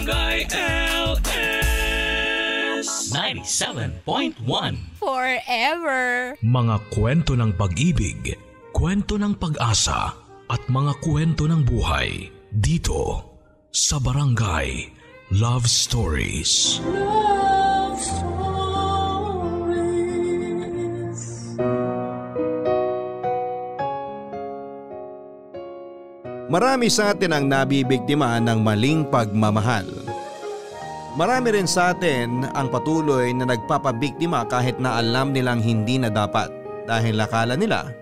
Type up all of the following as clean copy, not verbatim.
Barangay LS 97.1 Forever. Mga kwento ng pag-ibig, kwento ng pag-asa at mga kwento ng buhay dito sa Barangay Love Stories. Love Stories. Marami sa atin ang nabibiktima ng maling pagmamahal. Marami rin sa atin ang patuloy na nagpapabiktima kahit na alam nilang hindi na dapat dahil akala nila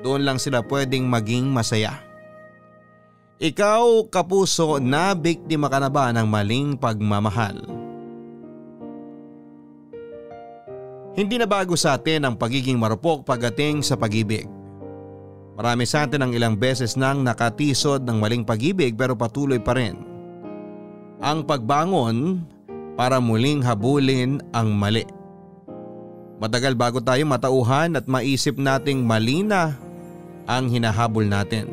doon lang sila pwedeng maging masaya. Ikaw, kapuso, nabiktima ka na ba ng maling pagmamahal? Hindi na bago sa atin ang pagiging marupok pagdating sa pag-ibig. Marami sa atin ang ilang beses nang nakatisod ng maling pag-ibig pero patuloy pa rin ang pagbangon para muling habulin ang mali. Matagal bago tayo matauhan at maisip nating mali na ang hinahabol natin.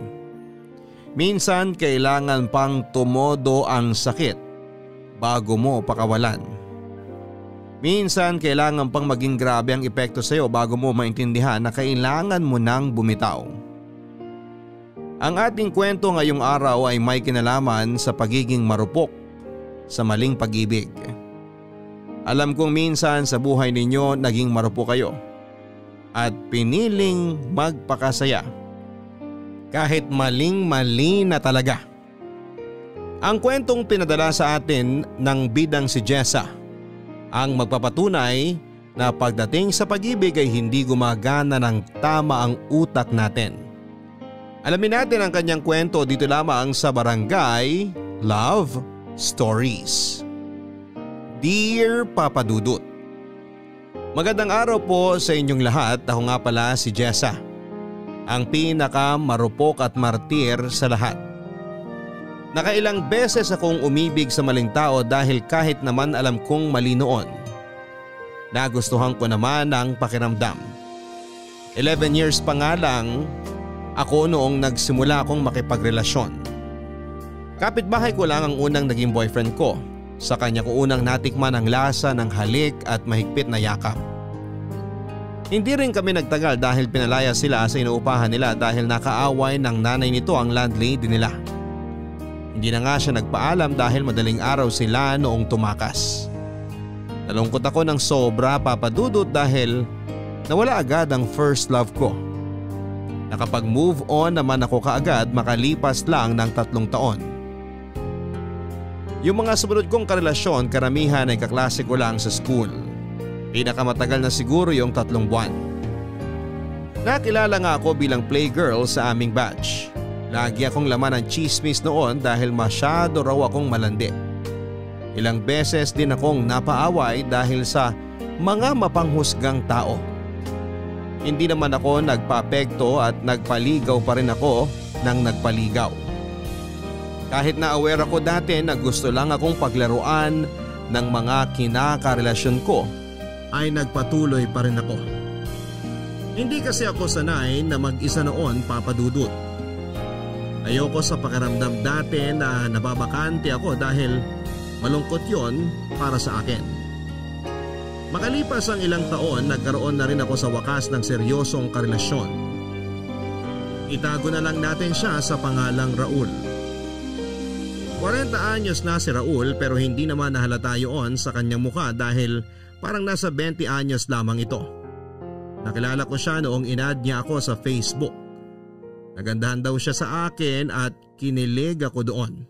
Minsan kailangan pang tumodo ang sakit bago mo pakawalan. Minsan kailangan pang maging grabe ang epekto sa iyo bago mo maintindihan na kailangan mo nang bumitaw. Ang ating kwento ngayong araw ay may kinalaman sa pagiging marupok sa maling pag-ibig. Alam kong minsan sa buhay ninyo naging marupok kayo at piniling magpakasaya kahit maling-mali na talaga. Ang kwentong pinadala sa atin ng bidang si Jessa ang magpapatunay na pagdating sa pag-ibig ay hindi gumagana ng tama ang utak natin. Alamin natin ang kanyang kwento dito lamang sa Barangay Love Stories. Dear Papa Dudut, magandang araw po sa inyong lahat. Ako nga pala si Jessa, ang pinaka marupok at martir sa lahat. Nakailang beses akong umibig sa maling tao dahil kahit naman alam kong mali noon, nagustuhan ko naman ang pakiramdam. 11 years pa nga lang ako noong nagsimula akong makipagrelasyon. Kapitbahay ko lang ang unang naging boyfriend ko. Sa kanya ko unang natikman ang lasa ng halik at mahigpit na yakap. Hindi rin kami nagtagal dahil pinalaya sila sa inuupahan nila dahil nakaaway ng nanay nito ang landlady nila. Hindi na nga siya nagpaalam dahil madaling araw sila noong tumakas. Nalungkot ako ng sobra, Papa Dudut, dahil nawala agad ang first love ko. Nakapag-move on naman ako kaagad makalipas lang ng 3 taon. Yung mga sumunod kong karelasyon karamihan ay kaklase ko lang sa school. Pinakamatagal na siguro yung 3 buwan. Nakilala nga ako bilang playgirl sa aming batch. Lagi akong laman ng chismis noon dahil masyado raw akong malandi. Ilang beses din akong napaaway dahil sa mga mapanghusgang tao. Hindi naman ako nagpapekto at nagpaligaw pa rin ako ng nagpaligaw. Kahit na aware ako dati na gusto lang akong paglaruan ng mga kinakarelasyon ko, ay nagpatuloy pa rin ako. Hindi kasi ako sanay na mag-isa noon, Papa Dudut. Ayoko sa pakiramdam dati na nababakante ako dahil malungkot yon para sa akin. Makalipas ang ilang taon, nagkaroon na rin ako sa wakas ng seryosong karelasyon. Itago na lang natin siya sa pangalang Raul. 40 anyos na si Raul pero hindi naman nahalata yun sa kanyang mukha dahil parang nasa 20 anyos lamang ito. Nakilala ko siya noong inad niya ako sa Facebook. Nagandahan daw siya sa akin at kinilig ako doon.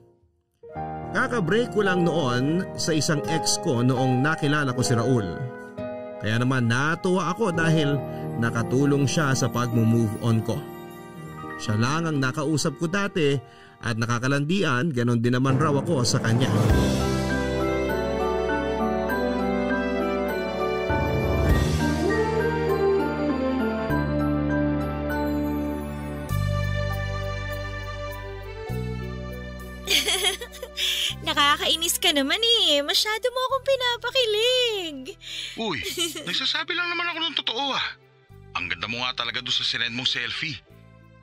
Kaka-break ko lang noon sa isang ex ko noong nakilala ko si Raul. Kaya naman natuwa ako dahil nakatulong siya sa pag-move on ko. Siya lang ang nakausap ko dati at nakakalandian, ganon din naman raw ako sa kanya. Nakakainis ka naman eh. Masyado mo akong pinapakilig. Uy, nagsasabi lang naman ako ng totoo ah. Ang ganda mo nga talaga doon sa sinend mong selfie.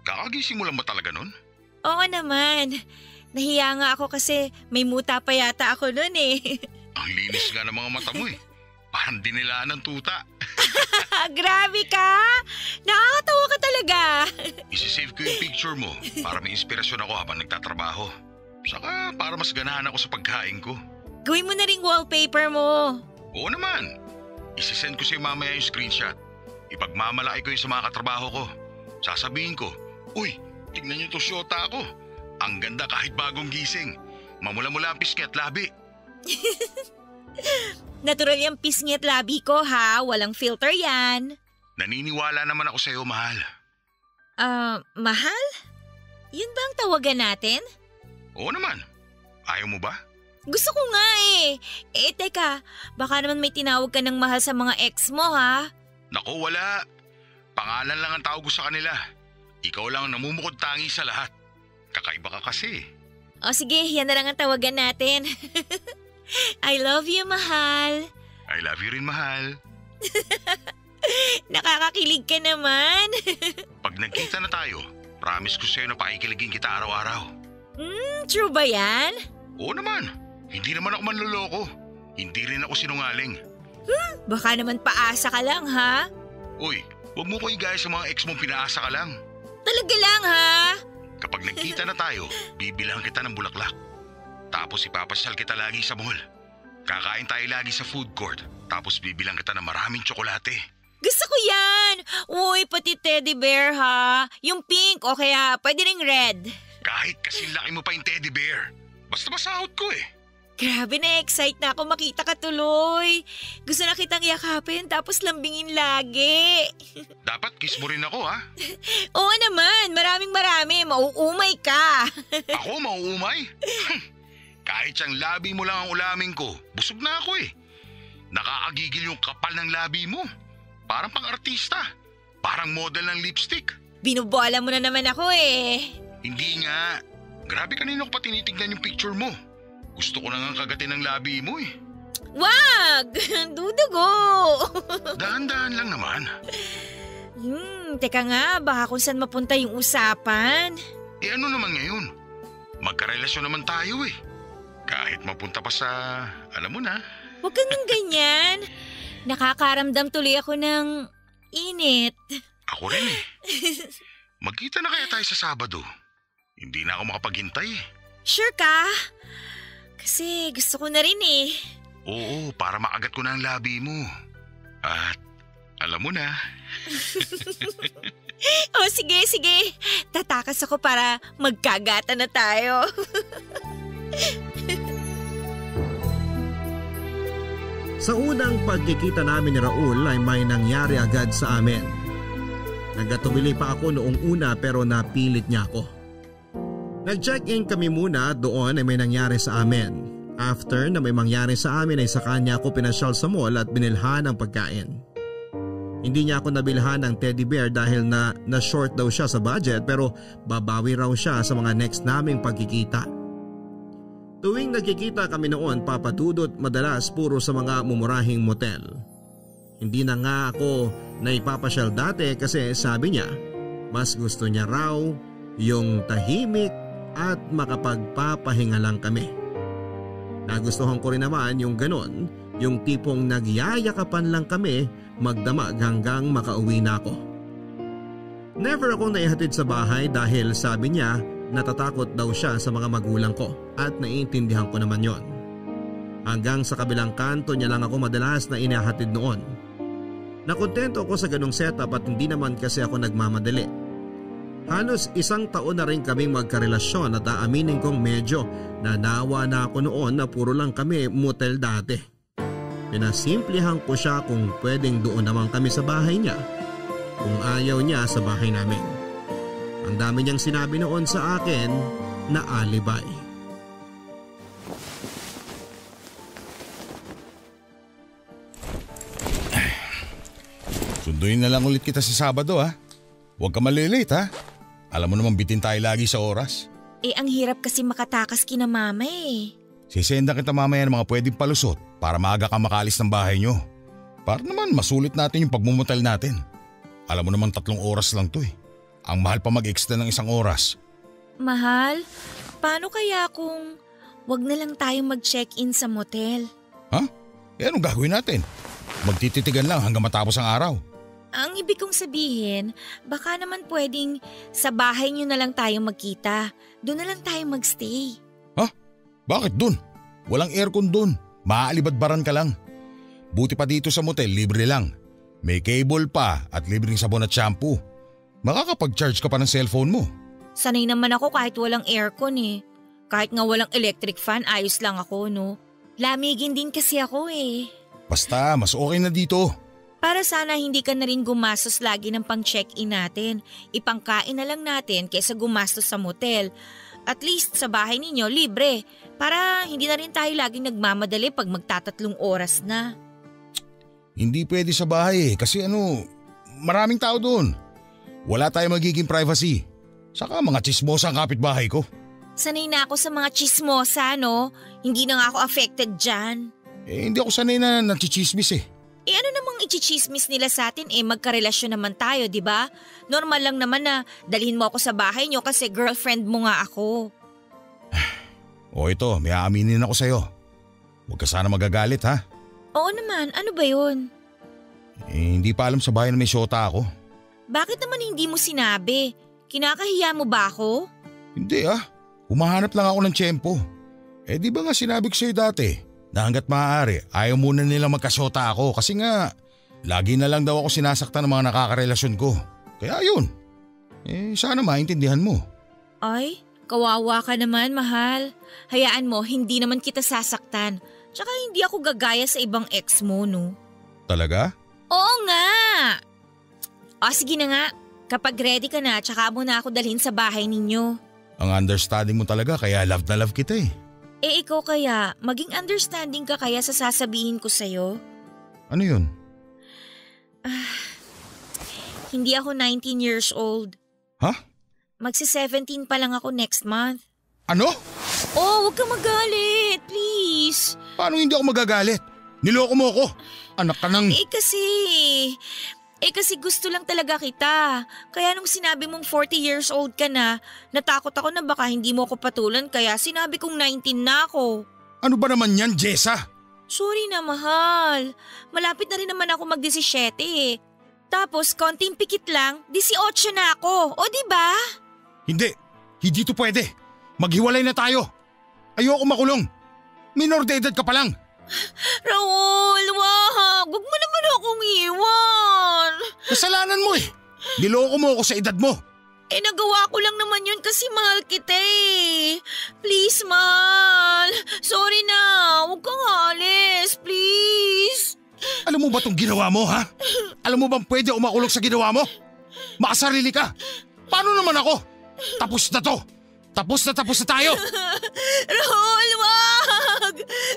Kakagising mo lang ba talaga nun? Oo naman. Nahiya nga ako kasi may muta pa yata ako nun eh. Ang linis nga ng mga mata mo eh. Parang dinilaan ng tuta. Grabe ka! Nakakatawa ka talaga. Isisave ko yung picture mo para may inspirasyon ako habang nagtatrabaho. Saka para mas ganahan ako sa pagkain ko. Gawin mo na ring wallpaper mo. Oo naman. Isisend ko sa'yo mamaya yung screenshot. Ipagmamalaki ko yung sa mga katrabaho ko. Sasabihin ko, uy, tignan niyo to syota ako. Ang ganda kahit bagong gising. Mamula-mula ang pisngi at labi. Natural yung pisngi at labi ko ha. Walang filter yan. Naniniwala naman ako sa'yo, mahal. Mahal? Yun ba ang tawagan natin? Oo naman. Ayaw mo ba? Gusto ko nga eh. Teka, baka naman may tinawag ka ng mahal sa mga ex mo ha? Naku, wala. Pangalan lang ang tawag ko sa kanila. Ikaw lang ang namumukod tangi sa lahat. Kakaiba ka kasi. O sige, yan na lang ang tawagan natin. I love you, mahal. I love you rin, mahal. Nakakakilig ka naman. Pag nagkita na tayo, promise ko sa'yo na pakikiligin kita araw-araw. True ba yan? Oo naman. Hindi naman ako manloloko. Hindi rin ako sinungaling. Baka naman paasa ka lang ha? Uy, huwag mo ko igaya sa mga ex mong pinaasa ka lang. Talaga lang ha? Kapag nagkita na tayo, bibilang kita ng bulaklak. Tapos ipapasyal kita lagi sa mall. Kakain tayo lagi sa food court. Tapos bibilang kita ng maraming tsokolate. Gusto ko yan! Uy, pati teddy bear ha? Yung pink o kaya pwede ring red. Kahit kasing laki mo pa yung teddy bear. Basta masahod ko eh. Grabe na-excite na ako makita ka tuloy. Gusto na kitang yakapin tapos lambingin lagi. Dapat kiss mo rin ako ha? Oo naman, marami. Mauumay ka. Ako mauumay? Kahit siyang labi mo lang ang ulamin ko, busog na ako eh. Nakakagigil yung kapal ng labi mo. Parang pang-artista. Parang model ng lipstick. Binubola mo na naman ako eh. Hindi nga. Grabe kanina ko pa tinitignan yung picture mo. Gusto ko na nga kagatin ng labi mo eh. Wag! Dudugo! Dahan-dahan lang naman. Teka nga, baka kung saan mapunta yung usapan. Eh ano naman ngayon? Magkarelasyon naman tayo eh. Kahit mapunta pa sa, alam mo na. Huwag kang nang ganyan. Nakakaramdam tuloy ako ng init. Ako rin eh. Magkita na kaya tayo sa Sabado? Hindi na ako makapaghintay eh. Sure ka? Kasi gusto ko na rin eh. Oo, para makagat ko na ang labi mo. At alam mo na. Oh, sige. Tatakas ako para magkagata na tayo. Sa unang pagkikita namin ni Raul ay may nangyari agad sa amin. Nagkatubili pa ako noong una pero napilit niya ako. Nag-check-in kami muna doon ay may nangyari sa amin. After na may mangyari sa amin ay sa kanya ako pinasyal sa mall at binilhan ng pagkain. Hindi niya ako nabilhan ng teddy bear dahil na short daw siya sa budget pero babawi raw siya sa mga next naming pagkikita. Tuwing nagkikita kami noon papadudot madalas puro sa mga mumurahing motel. Hindi na nga ako naipapasyal dati kasi sabi niya mas gusto niya raw yung tahimik at makapagpapahinga lang kami. Nagustuhan ko rin naman yung ganon, yung tipong nagyayakapan lang kami magdamag hanggang makauwi na ako. Never akong naihatid sa bahay dahil sabi niya natatakot daw siya sa mga magulang ko at naiintindihan ko naman yon. Hanggang sa kabilang kanto niya lang ako madalas na inahatid noon. Nakontento ako sa ganong setup at hindi naman kasi ako nagmamadali. Halos 1 taon na rin kaming magkarelasyon at aaminin kong medyo nanawa na ako noon na puro lang kami motel dati. Pinasimplihan ko siya kung pwedeng doon naman kami sa bahay niya kung ayaw niya sa bahay namin. Ang dami niyang sinabi noon sa akin na alibay. Sunduin na lang ulit kita sa Sabado ha. Huwag ka malilate ha. Alam mo naman bitin tayo lagi sa oras. Ang hirap kasi makatakas kina mama eh. Sisenda kita mamaya ng mga pwedeng palusot para maaga ka makalis ng bahay nyo. Para naman masulit natin yung pagmumutal natin. Alam mo naman 3 oras lang to eh. Ang mahal pa mag-extend ng 1 oras. Mahal, paano kaya kung wag na lang tayong mag-check-in sa motel? Ha? Anong gagawin natin? Magtititigan lang hanggang matapos ang araw. Ang ibig kong sabihin, baka naman pwedeng sa bahay niyo na lang tayo magkita. Doon na lang tayo magstay. Ha? Bakit dun? Walang aircon dun. Maaalibadbaran ka lang. Buti pa dito sa motel, libre lang. May cable pa at libreng sabon at shampoo. Makakapag-charge ka pa ng cellphone mo. Sanay naman ako kahit walang aircon eh. Kahit nga walang electric fan, ayos lang ako, no? Lamigin din kasi ako eh. Basta, mas okay na dito. Para sana hindi ka na rin gumastos lagi ng pang-check-in natin. Ipangkain na lang natin kaysa gumastos sa motel. At least sa bahay ninyo, libre. Para hindi na rin tayo laging nagmamadali pag magtatatlong oras na. Hindi pwede sa bahay kasi maraming tao doon. Wala tayong magiging privacy. Saka mga chismosa ang kapitbahay ko. Sanay na ako sa mga chismosa, no? Hindi na nga ako affected dyan. Hindi ako sanay na nachichismis eh. Ano namang ichichismis nila sa atin magkarelasyon naman tayo, di ba? Normal lang naman na dalhin mo ako sa bahay nyo kasi girlfriend mo nga ako. O ito, may aaminin ako sa'yo. Huwag ka sana magagalit ha. Oo naman, ano ba yun? Hindi pa alam sa bahay na may syota ako. Bakit naman hindi mo sinabi? Kinakahiya mo ba ako? Hindi humahanap lang ako ng tiyempo. Di ba nga sinabi ko sa'yo dati? Na hanggat maaari, ayaw muna nilang magkasyota ako kasi nga lagi na lang daw ako sinasaktan ng mga nakakarelasyon ko. Kaya yun, sana maintindihan mo. Ay, kawawa ka naman, mahal. Hayaan mo, hindi naman kita sasaktan. Tsaka hindi ako gagaya sa ibang ex mo, no? Talaga? Oo nga! O sige na nga, kapag ready ka na, tsaka mo na ako dalhin sa bahay ninyo. Ang understanding mo talaga kaya love na love kita eh. Ikaw kaya, maging understanding ka kaya sa sasabihin ko sa'yo? Ano yun? Hindi ako 19 years old. Ha? Magsi-17 pa lang ako next month. Ano? Oh, huwag kang magalit, please. Paano hindi ako magagalit? Niloko mo ako. Anak ka ng… Kasi gusto lang talaga kita. Kaya nung sinabi mong 40 years old ka na, natakot ako na baka hindi mo ako patulan kaya sinabi kong 19 na ako. Ano ba naman yan, Jessa? Sorry na, mahal. Malapit na rin naman ako mag-17 eh. Tapos konting pikit lang, 18 na ako. O diba? Hindi to pwede. Maghiwalay na tayo. Ayoko makulong. Minor de edad ka pa lang. Raul, wag. Huwag mo naman akong iwan. Kasalanan mo eh. Niloko mo ako sa edad mo. Nagawa ko lang naman yun kasi mahal kita eh. Please, mahal. Sorry na. Huwag kang alis. Please. Alam mo ba itong ginawa mo, ha? Alam mo bang pwede umakulong sa ginawa mo? Makasarili ka. Paano naman ako? Tapos na to. Tapos na tayo. Raul, wag.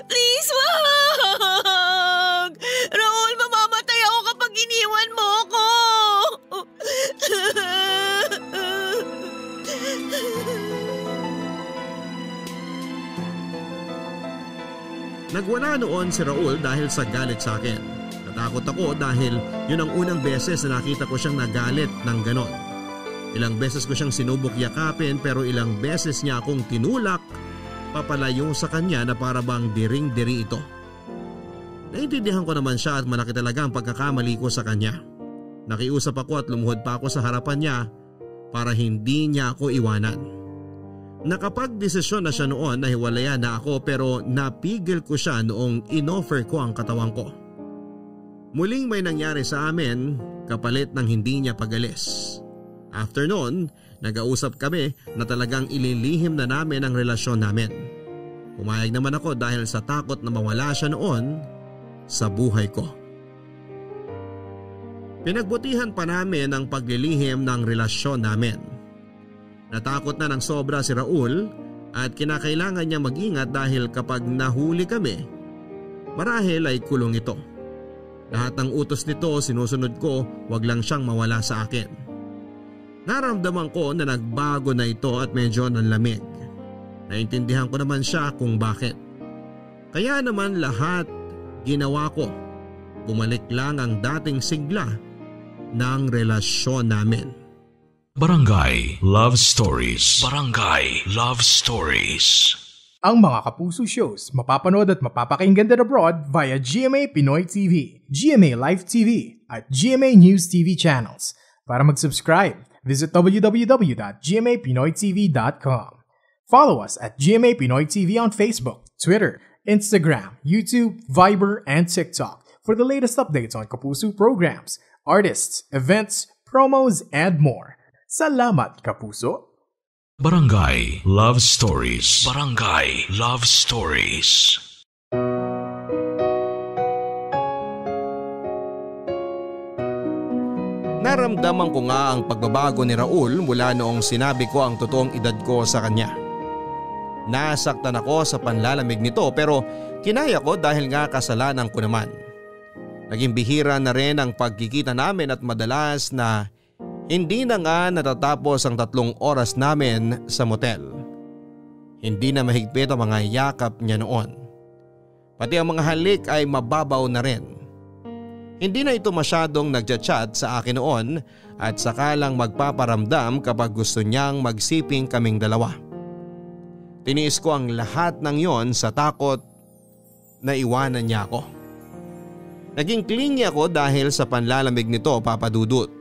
Please, wag. Raul, mamamatay ako kapag iniwan mo ako. Nagwala noon si Raul dahil sa galit sa akin. Natakot ako dahil yun ang unang beses na nakita ko siyang nagalit ng ganon. Ilang beses ko siyang sinubok yakapin pero ilang beses niya akong tinulak papalayo sa kanya na para bang diring-diri ito. Naintindihan ko naman siya at malaki talaga ang pagkakamali ko sa kanya. Nakiusap ako at lumuhod pa ako sa harapan niya para hindi niya ako iwanan. Nakapag-desisyon na siya noon na hiwalayan na ako pero napigil ko siya noong inoffer ko ang katawan ko. Muling may nangyari sa amin kapalit ng hindi niya pagalis. After noon, nag-ausap kami na talagang ililihim na namin ang relasyon namin. Pumayag naman ako dahil sa takot na mawala siya noon sa buhay ko. Pinagbutihan pa namin ang paglilihim ng relasyon namin. Natakot na ng sobra si Raul at kinakailangan niya mag-ingat dahil kapag nahuli kami, marahil ay kulong ito. Lahat ng utos nito sinusunod ko, wag lang siyang mawala sa akin. Naramdaman ko na nagbago na ito at medyo nanlamig. Naintindihan ko naman siya kung bakit. Kaya naman lahat ginawa ko. Bumalik lang ang dating sigla ng relasyon namin. Barangay Love Stories. Barangay Love Stories. Ang mga Kapuso shows mapapanood at mapapakinggan din abroad via GMA Pinoy TV, GMA Live TV, at GMA News TV channels. Para mag-subscribe, visit www.gmapinoytv.com. Follow us at GMA Pinoy TV on Facebook, Twitter, Instagram, YouTube, Viber, and TikTok for the latest updates on Kapuso programs, artists, events, promos, and more. Salamat, Kapuso! Barangay Love Stories. Barangay Love Stories. Naramdaman ko nga ang pagbabago ni Raul mula noong sinabi ko ang totoong edad ko sa kanya. Nasaktan ako sa panlalamig nito pero kinaya ko dahil nga kasalanan ko naman. Naging bihira na rin ang pagkikita namin at madalas na hindi na nga natatapos ang 3 oras namin sa motel. Hindi na mahigpit ang mga yakap niya noon. Pati ang mga halik ay mababaw na rin. Hindi na ito masyadong nagchat-chat sa akin noon at saka lang magpaparamdam kapag gusto niyang magsiping kaming dalawa. Tiniis ko ang lahat ng yon sa takot na iwanan niya ako. Naging clingy ako dahil sa panlalamig nito, Papa Dudut.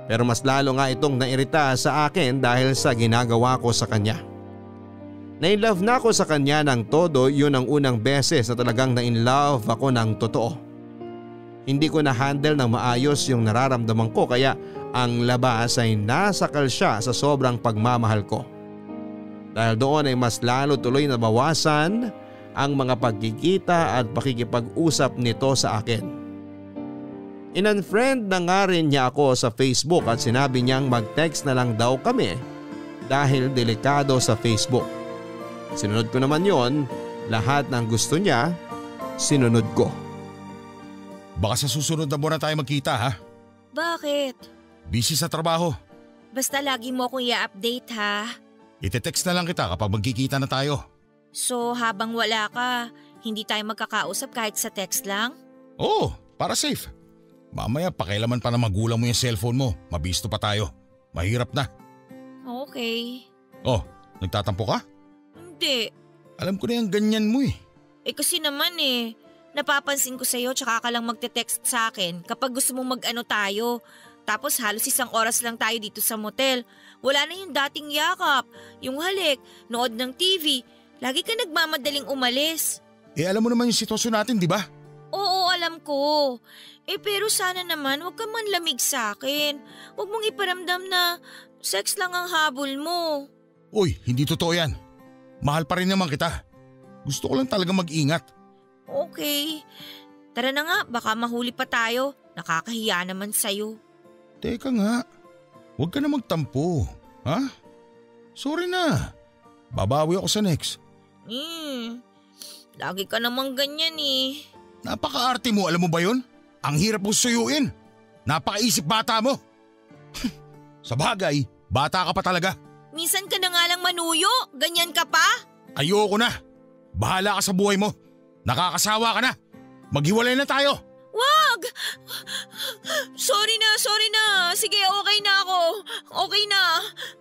Pero mas lalo nga itong nairita sa akin dahil sa ginagawa ko sa kanya. Na-inlove na ako sa kanya ng todo, yun ang unang beses na talagang na-inlove ako ng totoo. Hindi ko na-handle ng maayos yung nararamdaman ko kaya ang labas ay nasakal siya sa sobrang pagmamahal ko. Dahil doon ay mas lalo tuloy na bawasan ang mga pagkikita at pakikipag-usap nito sa akin. In-unfriend na nga rin niya ako sa Facebook at sinabi niyang mag-text na lang daw kami dahil delikado sa Facebook. Sinunod ko naman yon, lahat ng gusto niya, sinunod ko. Baka sa susunod na buwan na tayo magkita ha? Bakit? Busy sa trabaho. Basta lagi mo akong i-update ha. Ite-text na lang kita kapag magkikita na tayo. So habang wala ka, hindi tayo magkakausap kahit sa text lang? Oo, para safe. Mamaya pakialaman pa na magulang mo yung cellphone mo. Mabisto pa tayo. Mahirap na. Okay. Oh, nagtatampo ka? Hindi. Alam ko na yung ganyan mo eh. Kasi naman napapansin ko sa'yo tsaka ka lang magte-text sa akin kapag gusto mong mag-ano tayo. Tapos halos 1 oras lang tayo dito sa motel. Wala na yung dating yakap, yung halik, nood ng TV. Lagi ka nagmamadaling umalis. Alam mo naman yung sitwasyon natin, di ba? Oo, alam ko. Pero sana naman huwag ka man lamig sa akin. Huwag mong iparamdam na sex lang ang habol mo. Uy, hindi totoo yan. Mahal pa rin naman kita. Gusto ko lang talaga mag-ingat. Okay. Tara na nga, baka mahuli pa tayo. Nakakahiya naman sa'yo. Teka nga, huwag ka na magtampo. Ha? Sorry na. Babawi ako sa next. Lagi ka namang ganyan Napaka-arte mo, alam mo ba yun? Ang hirap mo suyuin. Napakaisip bata mo. Sa bagay, bata ka pa talaga. Minsan ka na nga lang manuyo, ganyan ka pa? Ayoko na. Bahala ka sa buhay mo. Nakakasawa ka na. Maghiwalay na tayo. Wag! Sorry na. Sige, okay na ako. Okay na.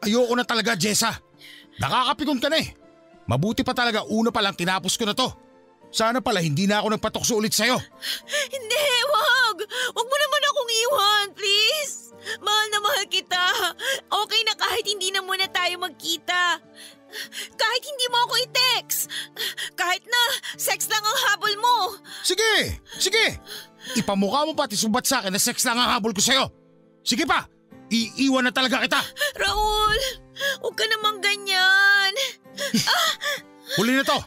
Ayoko na talaga, Jessa. Nakakapikon ka na eh. Mabuti pa talaga una pa lang tinapos ko na to. Sana pala hindi na ako nagpatokso ulit sa'yo. Hindi, wag! Wag mo naman akong iwan, please! Mahal na mahal kita. Okay na kahit hindi na muna tayo magkita. Kahit hindi mo ako i-text. Kahit na sex lang ang habol mo. Sige! Ipamukha mo pati subat sa akin na sex lang ang habol ko sa'yo. Sige pa! Iiwan na talaga kita. Raul! Huwag ka namang ganyan. Huli na to.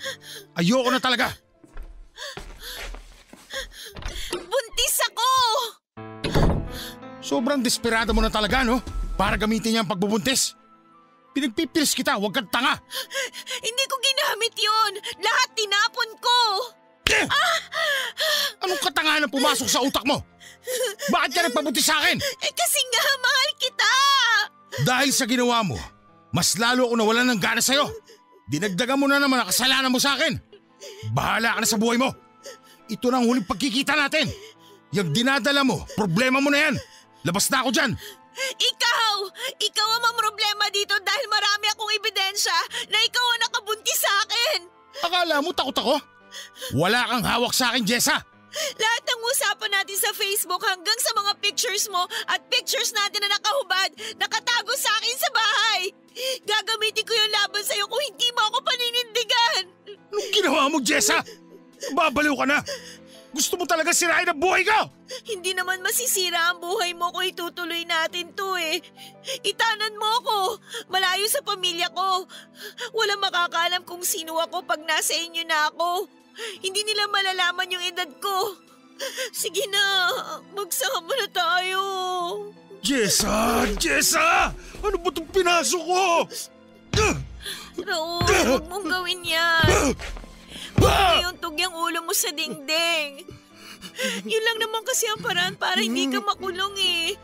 Ayoko na talaga. Buntis ako! Sobrang desperado mo na talaga, no? Para gamitin niya ang pagbubuntis. Pinagpipilis kita, huwag kang tanga. Hindi ko ginamit yon. Lahat tinapon ko. Anong katangahan ang pumasok sa utak mo? Bakit ka nagpabuntis sa akin? Kasi nga, mahal kita. Dahil sa ginawa mo, mas lalo ako nawalan ng gana sa'yo. Dinagdagan mo na naman ang kasalanan mo sa akin. Bahala ka na sa buhay mo. Ito na ang huling pagkikita natin. Yung dinadala mo, problema mo na yan. Labas na ako dyan. Ikaw ang problema dito dahil marami akong ebidensya na ikaw ang nakabuntis sa akin. Akala mo takot ako? Wala kang hawak sa akin, Jessa! Lahat ng usapan natin sa Facebook hanggang sa mga pictures mo at pictures natin na nakahubad, nakatago sa akin sa bahay. Gagamitin ko yung laban sa'yo kung hindi mo ako paninindigan. Anong ginawa mo, Jessa? Babaliw ka na! Gusto mo talaga sirain ang buhay ko! Hindi naman masisira ang buhay mo kung itutuloy natin to eh. Itanan mo ako, malayo sa pamilya ko. Walang makakaalam kung sino ako pag nasa inyo na ako. Hindi nila malalaman yung edad ko. Sige na, magsama na tayo. Jessa! Jessa! Ano ba itong pinasok ko? Raul, huwag mong gawin yan. Huwag mo iuntog yung ulo mo sa dingding. Yun lang naman kasi ang paraan para hindi ka makulong eh.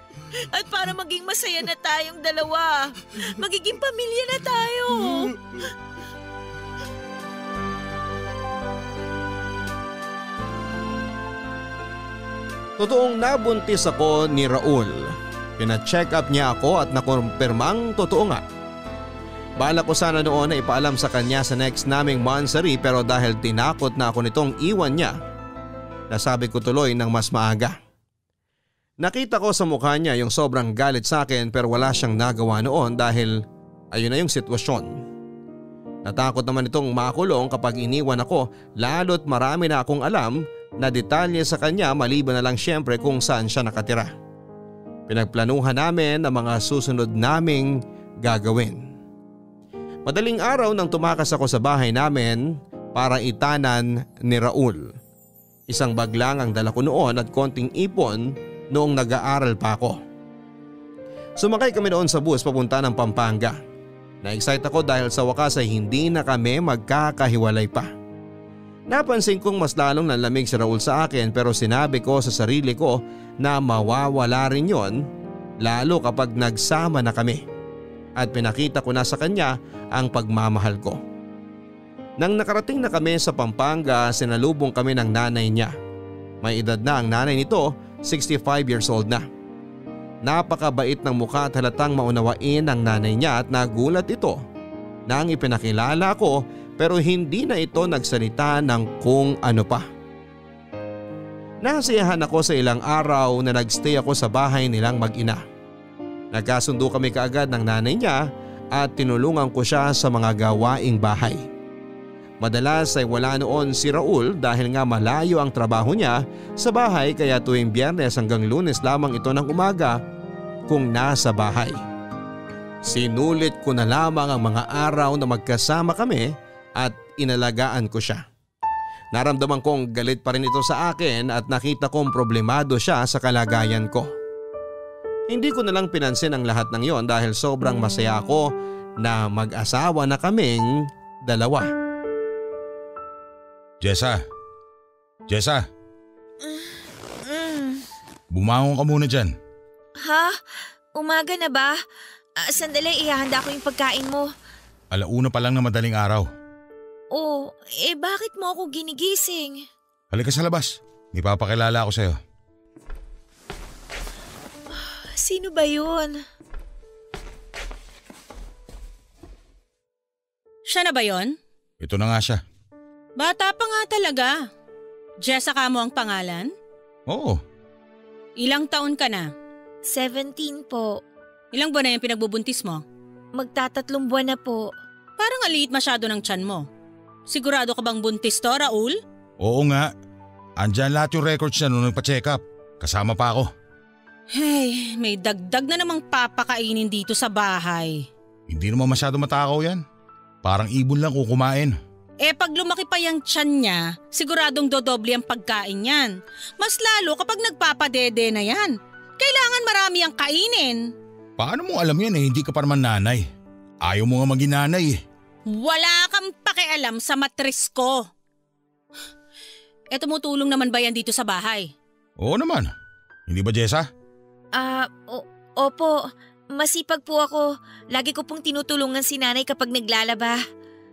At para maging masaya na tayong dalawa. Magiging pamilya na tayo. Totoong nabuntis ako ni Raul. Pina-check up niya ako at nakumpirmang totoo nga. Bala ko sana noon na ipaalam sa kanya sa next naming monthsary pero dahil tinakot na ako nitong iwan niya, nasabi ko tuloy ng mas maaga. Nakita ko sa mukha niya yung sobrang galit sa akin pero wala siyang nagawa noon dahil ayun na yung sitwasyon. Natakot naman itong makulong kapag iniwan ako lalo't marami na akong alam na detalye sa kanya maliban na lang syempre kung saan siya nakatira. Pinagplanuhan namin ang mga susunod naming gagawin. Madaling araw nang tumakas ako sa bahay namin para itanan ni Raul. Isang bag lang ang dala ko noon at konting ipon noong nag-aaral pa ako. Sumakay kami noon sa bus papunta ng Pampanga. Na-excite ako dahil sa wakas ay hindi na kami magkakahiwalay pa. Napansin kong mas lalong nanlamig si Raul sa akin pero sinabi ko sa sarili ko na mawawala rin yon lalo kapag nagsama na kami. At pinakita ko na sa kanya ang pagmamahal ko. Nang nakarating na kami sa Pampanga, sinalubong kami ng nanay niya. May edad na ang nanay nito, 65 years old na. Napakabait ng mukha at halatang maunawain ang nanay niya at nagulat ito nang ipinakilala ko pero hindi na ito nagsalita ng kung ano pa. Nasiyahan ako sa ilang araw na nagstay ako sa bahay nilang mag-ina. Nagkasundo kami kaagad ng nanay niya at tinulungan ko siya sa mga gawaing bahay. Madalas ay wala noon si Raul dahil nga malayo ang trabaho niya sa bahay kaya tuwing Biyernes hanggang Lunes lamang ito ng umaga kung nasa bahay. Sinulit ko na lamang ang mga araw na magkasama kami at inalagaan ko siya. Naramdaman kong galit pa rin ito sa akin at nakita kong problemado siya sa kalagayan ko. Hindi ko na lang pinansin ang lahat ng yon dahil sobrang masaya ako na mag-asawa na kaming dalawa. Jessa! Jessa! Bumangon ka muna dyan. Ha? Umaga na ba? Sandali, ihahanda ko yung pagkain mo. 1:00 pa lang na madaling araw. Oh, bakit mo ako ginigising? Halika sa labas. May papakilala ako sa'yo. Sino ba yun? Siya na ba yon? Ito na nga siya. Bata pa nga talaga. Jessica mo ang pangalan? Oo. Ilang taon ka na? 17 po. Ilang buwan na yung pinagbubuntis mo? Magtatatlong buwan na po. Parang aliit masyado ng tiyan mo. Sigurado ka bang buntis to, Raul? Oo nga. Andyan lahat yung records niya nung nagpa-check up. Kasama pa ako. Hey, may dagdag na namang papakainin dito sa bahay. Hindi naman masyado matakaw yan. Parang ibon lang kung kumain. Pag lumaki pa yung tiyan niya, siguradong dodoble ang pagkain yan. Mas lalo kapag nagpapadede na yan. Kailangan marami ang kainin. Paano mo alam yan hindi ka pa naman nanay? Ayaw mo nga maging nanay eh. Wala kang pakialam sa matris ko. Tumutulong naman ba yan dito sa bahay? Oo naman. Hindi ba, Jessa? Opo. Masipag po ako. Lagi ko pong tinutulungan si nanay kapag naglalaba.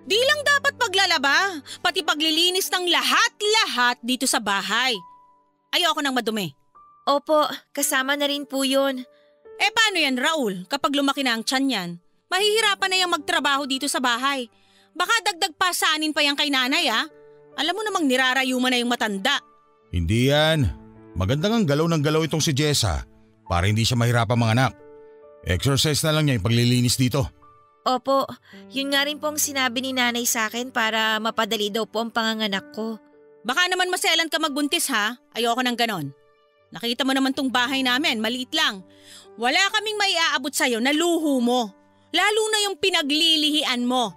Di lang dapat paglalaba, pati paglilinis ng lahat-lahat dito sa bahay. Ayoko nang madumi. Opo, kasama na rin po yun. Paano yan Raul kapag lumaki na ang tiyan yan? Mahihirapan na yung magtrabaho dito sa bahay. Baka dagdag pasanin pa yan kay nanay Alam mo namang nirarayo mo na yung matanda. Hindi yan. Magandang ang galaw ng galaw itong si Jessa para hindi siya mahirapan manganak. Exercise na lang niya yung paglilinis dito. Opo, yun nga rin po ang sinabi ni nanay sa akin para mapadali daw po ang panganganak ko. Baka naman maselan ka magbuntis Ayoko ng ganon. Nakita mo naman tong bahay namin, maliit lang. Wala kaming maiaabot sa'yo na luho mo. Lalo na yung pinaglilihian mo.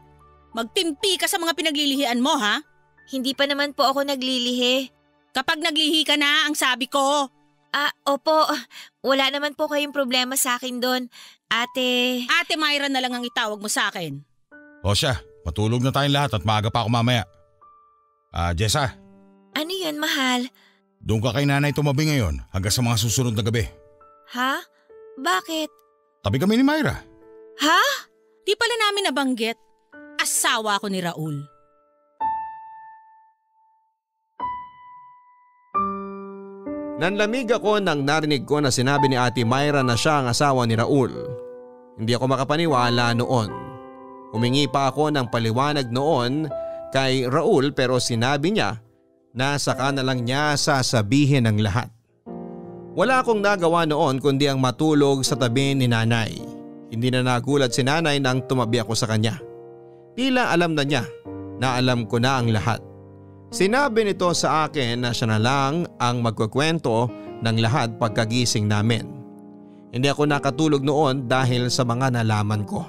Magtimpi ka sa mga pinaglilihian mo Hindi pa naman po ako naglilihi. Kapag naglihi ka na, ang sabi ko. Opo. Wala naman po kayong problema sa akin doon. Ate Myra na lang ang itawag mo sa akin. O siya, matulog na tayong lahat at maaga pa ako mamaya. Jessa. Ano yan, mahal? Doon ka kay nanay tumabi ngayon hanggang sa mga susunod na gabi. Ha? Bakit? Tabi kami ni Myra. Ha? Di pala namin nabanggit. Asawa ko ni Raul. Nanlamig ako nang narinig ko na sinabi ni Ate Myra na siya ang asawa ni Raul. Hindi ako makapaniwala noon. Humingi pa ako ng paliwanag noon kay Raul pero sinabi niya na saka na lang niya sasabihin ang lahat. Wala akong nagawa noon kundi ang matulog sa tabi ni nanay. Hindi na nagulat si nanay nang tumabi ako sa kanya. Tila alam na niya na alam ko na ang lahat. Sinabi nito sa akin na siya na lang ang magkukwento ng lahat pagkagising namin. Hindi ako nakatulog noon dahil sa mga nalaman ko.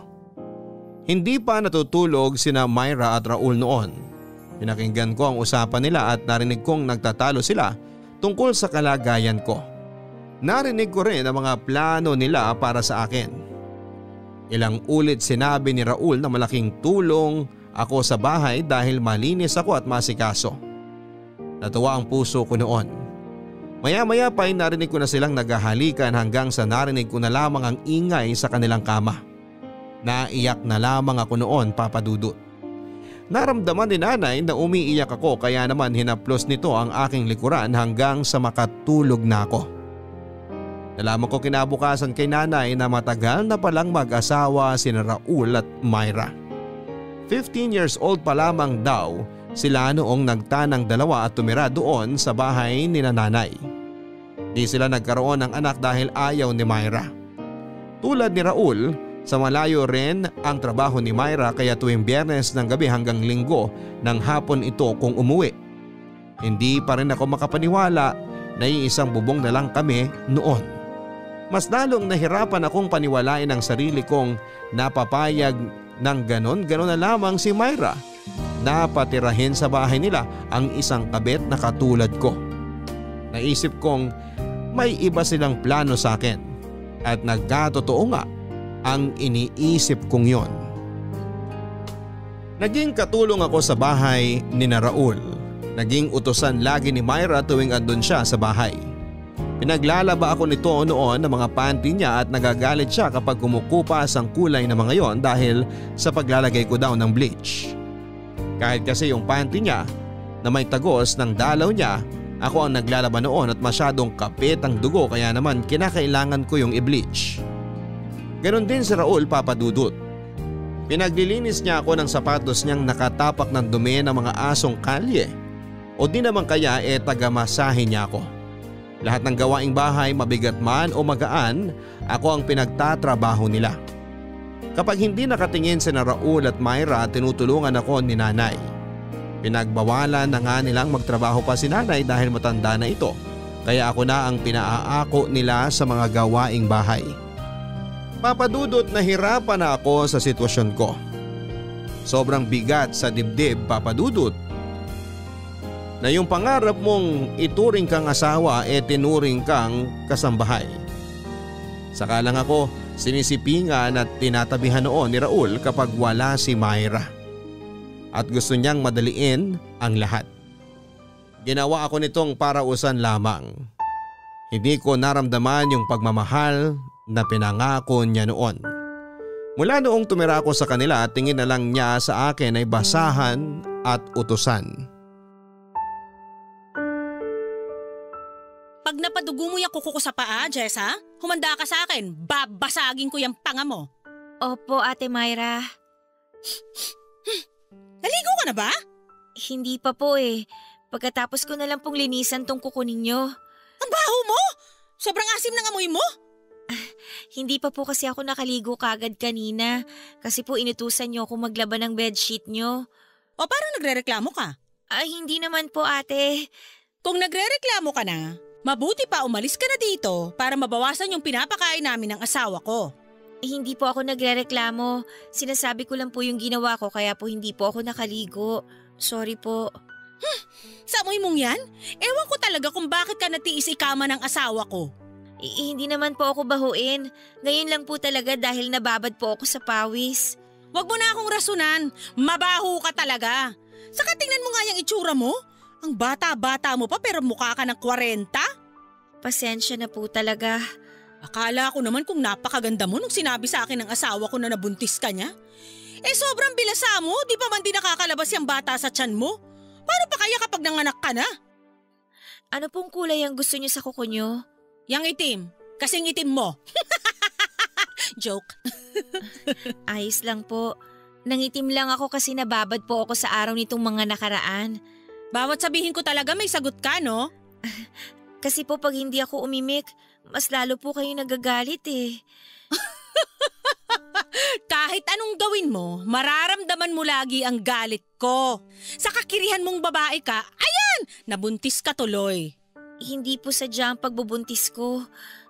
Hindi pa natutulog sina Myra at Raul noon. Pinakinggan ko ang usapan nila at narinig kong nagtatalo sila tungkol sa kalagayan ko. Narinig ko rin ang mga plano nila para sa akin. Ilang ulit sinabi ni Raul na malaking tulong ako sa bahay dahil malinis ako at masikaso. Natuwa ang puso ko noon. Maya-maya pa ay narinig ko na silang naghahalikan hanggang sa narinig ko na lamang ang ingay sa kanilang kama. Naiyak na lamang ako noon, Papa Dudut. Naramdaman ni nanay na umiiyak ako kaya naman hinaplos nito ang aking likuran hanggang sa makatulog na ako. Nalaman ko kinabukasan kay nanay na matagal na palang mag-asawa sina Raul at Myra. 15 years old pa lamang daw sila noong nagtanang dalawa at tumira doon sa bahay ni nanay. Di sila nagkaroon ng anak dahil ayaw ni Myra. Tulad ni Raul, sa malayo rin ang trabaho ni Myra kaya tuwing Biyernes ng gabi hanggang Linggo ng hapon ito kung umuwi. Hindi pa rin ako makapaniwala na iisang bubong na lang kami noon. Mas lalong nahirapan akong paniwalain ang sarili kong napapayag ng ganon na lamang si Myra na patirahin sa bahay nila ang isang kabet na katulad ko. Naisip kong may iba silang plano sa akin at nagkatotoo nga ang iniisip kong yon. Naging katulong ako sa bahay ni Raul. Naging utusan lagi ni Myra tuwing andun siya sa bahay. Pinaglalaba ako nito noon ng mga panty niya at nagagalit siya kapag kumukupas ang kulay ng mga yon dahil sa paglalagay ko daw ng bleach. Kahit kasi yung panty niya na may tagos ng dalaw niya, ako ang naglalaba noon at masyadong kapit ang dugo kaya naman kinakailangan ko yung i-bleach. Ganon din si Raul, Papa Dudut. Pinaglilinis niya ako ng sapatos niyang nakatapak ng dumi ng mga asong kalye o di naman kaya tagamasahe niya ako. Lahat ng gawaing bahay, mabigat man o magaan, ako ang pinagtatrabaho nila. Kapag hindi nakatingin si Raul at Myra, tinutulungan ako ni nanay. Pinagbawalan na nga nilang magtrabaho pa si nanay dahil matanda na ito, kaya ako na ang pinaaako nila sa mga gawaing bahay. Papadudot, nahirapan na ako sa sitwasyon ko. Sobrang bigat sa dibdib, Papadudot. Na yung pangarap mong ituring kang asawa tinuring kang kasambahay. Saka lang ako sinisipingan at tinatabihan noon ni Raul kapag wala si Myra. At gusto niyang madaliin ang lahat. Ginawa ako nitong parausan lamang. Hindi ko naramdaman yung pagmamahal na pinangako niya noon. Mula noong tumira ako sa kanila, tingin na lang niya sa akin ay basahan at utusan. Pag napadugo mo yung kuko ko sa paa, Jessa, Humanda ka sa akin, babasagin ko yung panga mo. Opo, Ate Myra. Naligo ka na ba? Hindi pa po eh. Pagkatapos ko na lang pong linisan tong kuko ninyo. Ang baho mo! Sobrang asim ng amoy mo! Hindi pa po kasi ako nakaligo kagad kanina. Kasi po inutusan niyo ako maglaban ng bedsheet niyo. O parang nagrereklamo ka? Ay, hindi naman po, ate. Kung nagrereklamo ka na, mabuti pa umalis ka na dito para mabawasan yung pinapakain namin ng asawa ko. Hindi po ako nagrereklamo. Sinasabi ko lang po yung ginawa ko kaya po hindi po ako nakaligo. Sorry po. Sa amoy mong yan? Ewan ko talaga kung bakit ka natiis ikama ng asawa ko. Hindi naman po ako bahuin. Ngayon lang po talaga dahil nababad po ako sa pawis. Wag mo na akong rasunan. Mabaho ka talaga. Saka tingnan mo nga yung itsura mo. Ang bata-bata mo pa pero mukha ka ng 40. Pasensya na po talaga. Akala ko naman kung napakaganda mo nung sinabi sa akin ng asawa ko na nabuntis ka niya. Sobrang bilasa mo, di pa man din nakakalabas yung bata sa tiyan mo. Paano pa kaya kapag nanganak ka na? Ano pong kulay ang gusto niyo sa kuko niyo? Yang itim, kasing itim mo. Joke. Ayos lang po. Nangitim lang ako kasi nababad po ako sa araw nitong mga nakaraan. Bawat sabihin ko talaga may sagot ka, no? Kasi po pag hindi ako umimik, mas lalo po kayo nagagalit eh. Kahit anong gawin mo, mararamdaman mo lagi ang galit ko. Sa kakirihan mong babae ka, ayan, nabuntis ka tuloy. Hindi po sadya ang pagbubuntis ko.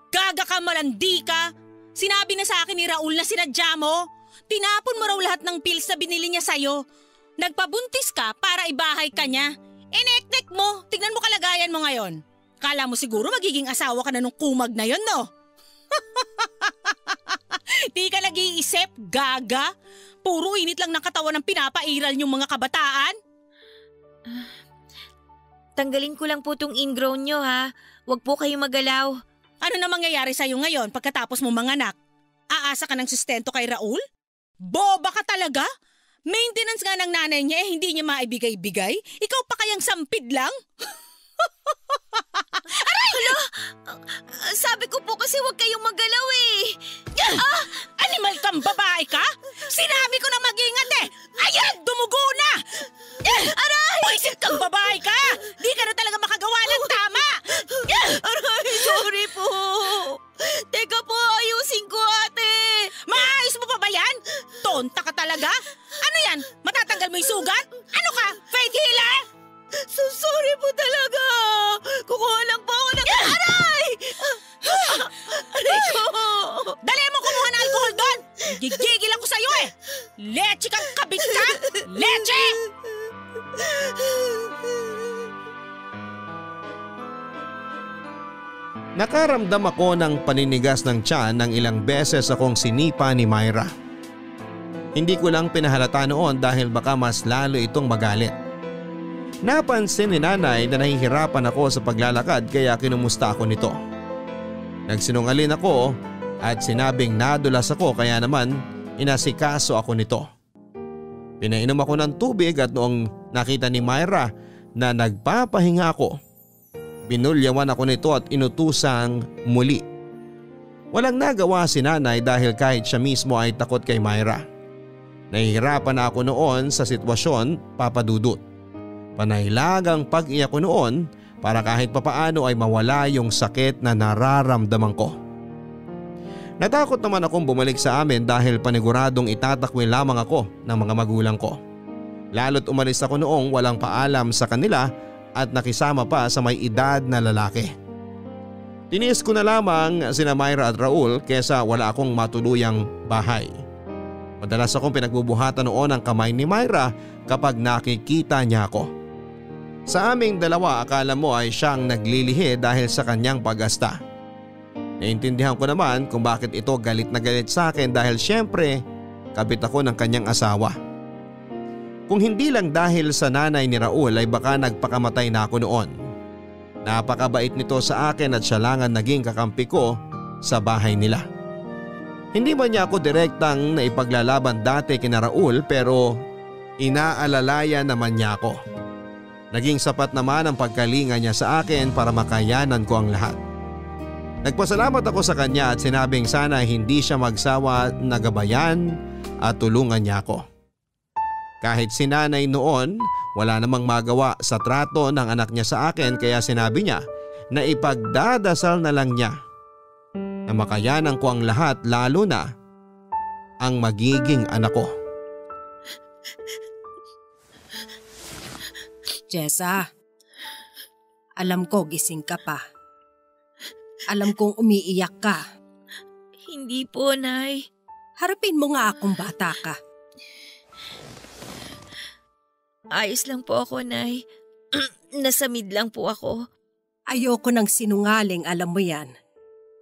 Gaga ka, malandi ka. Sinabi na sa akin ni Raul na sinadya mo. Tinapon mo raw lahat ng pills na binili niya sa'yo. Nagpabuntis ka para ibahay ka niya. Inektek mo, tignan mo kalagayan mo ngayon. Kala mo siguro magiging asawa ka na nung kumag na yon, no? Di ka nag-iisip, gaga. Puro init lang ng katawan ng pinapairal niyong mga kabataan. Tanggalin ko lang po tong ingrown nyo ha. Huwag po kayong magalaw. Ano na mangyayari sa'yo ngayon pagkatapos mo manganak? Aasa ka ng sustento kay Raul? Boba ka talaga? Maintenance nga ng nanay niya hindi niya maibigay-bigay? Ikaw pa kayang sampid lang? Aray! Hala! Sabi ko po kasi huwag kayong magalaw eh. Animal kang babae ka? Sinabi ko na mag-ingat eh! Ayan! Dumugo na! Aray! Pwisit kang babae ka! Di ka na talaga makagawa ng tama! Aray! Sorry po! Teka po, ayusin ko ate! Maayos mo pa ba yan? Tonta ka talaga? Ano yan? Matatanggal mo yung sugat? Ano ka? Faith healer? So sorry po talaga! Kukuha lang po ako ng... Aray! Aray ko! Dali mo kumuha ng alcohol doon! Gigigil ako sa'yo eh! Leche kang kabit ka! Leche! Nakaramdam ako ng paninigas ng tiyan ng ilang beses akong sinipa ni Myra. Hindi ko lang pinahalata noon dahil baka mas lalo itong magalit. Napansin ni nanay na nahihirapan ako sa paglalakad kaya kinumusta ako nito. Nagsinungaling ako at sinabing nadulas ako kaya naman inasikaso ako nito. Pinainom ako ng tubig at noong nakita ni Myra na nagpapahinga ako, binulyawan ako nito at inutusang muli. Walang nagawa si nanay dahil kahit siya mismo ay takot kay Myra. Nahihirapan na ako noon sa sitwasyon, Papa Dudut. Panaylagang pag-iyak ko noon para kahit papaano ay mawala yung sakit na nararamdaman ko. Natakot naman akong bumalik sa amin dahil paniguradong itatakwil lamang ako ng mga magulang ko. Lalo't umalis ako noong walang paalam sa kanila at nakisama pa sa may edad na lalaki. Tiniis ko na lamang sina Myra at Raul kesa wala akong matuluyang bahay. Madalas akong pinagbubuhatan noon ang kamay ni Myra kapag nakikita niya ako. Sa aming dalawa akala mo ay siyang naglilihi dahil sa kanyang pag-asta. Naintindihan ko naman kung bakit ito galit na galit sa akin dahil syempre kabit ako ng kanyang asawa. Kung hindi lang dahil sa nanay ni Raul ay baka nagpakamatay na ako noon. Napakabait nito sa akin at siya lang ang naging kakampi ko sa bahay nila. Hindi man niya ako direktang naipaglalaban dati kina Raul pero inaalalayan naman niya ako. Naging sapat naman ang pagkalinga niya sa akin para makayanan ko ang lahat. Nagpasalamat ako sa kanya at sinabing sana hindi siya magsawa na gabayan at tulungan niya ako. Kahit si nanay noon, wala namang magawa sa trato ng anak niya sa akin kaya sinabi niya na ipagdadasal na lang niya na makayanan ko ang lahat lalo na ang magiging anak ko. Jessa, alam ko gising ka pa. Alam kong umiiyak ka. Hindi po, Nay. Harapin mo nga akong bata ka. Ayos lang po ako, Nay. Nasamid lang po ako. Ayoko ng sinungaling, alam mo yan.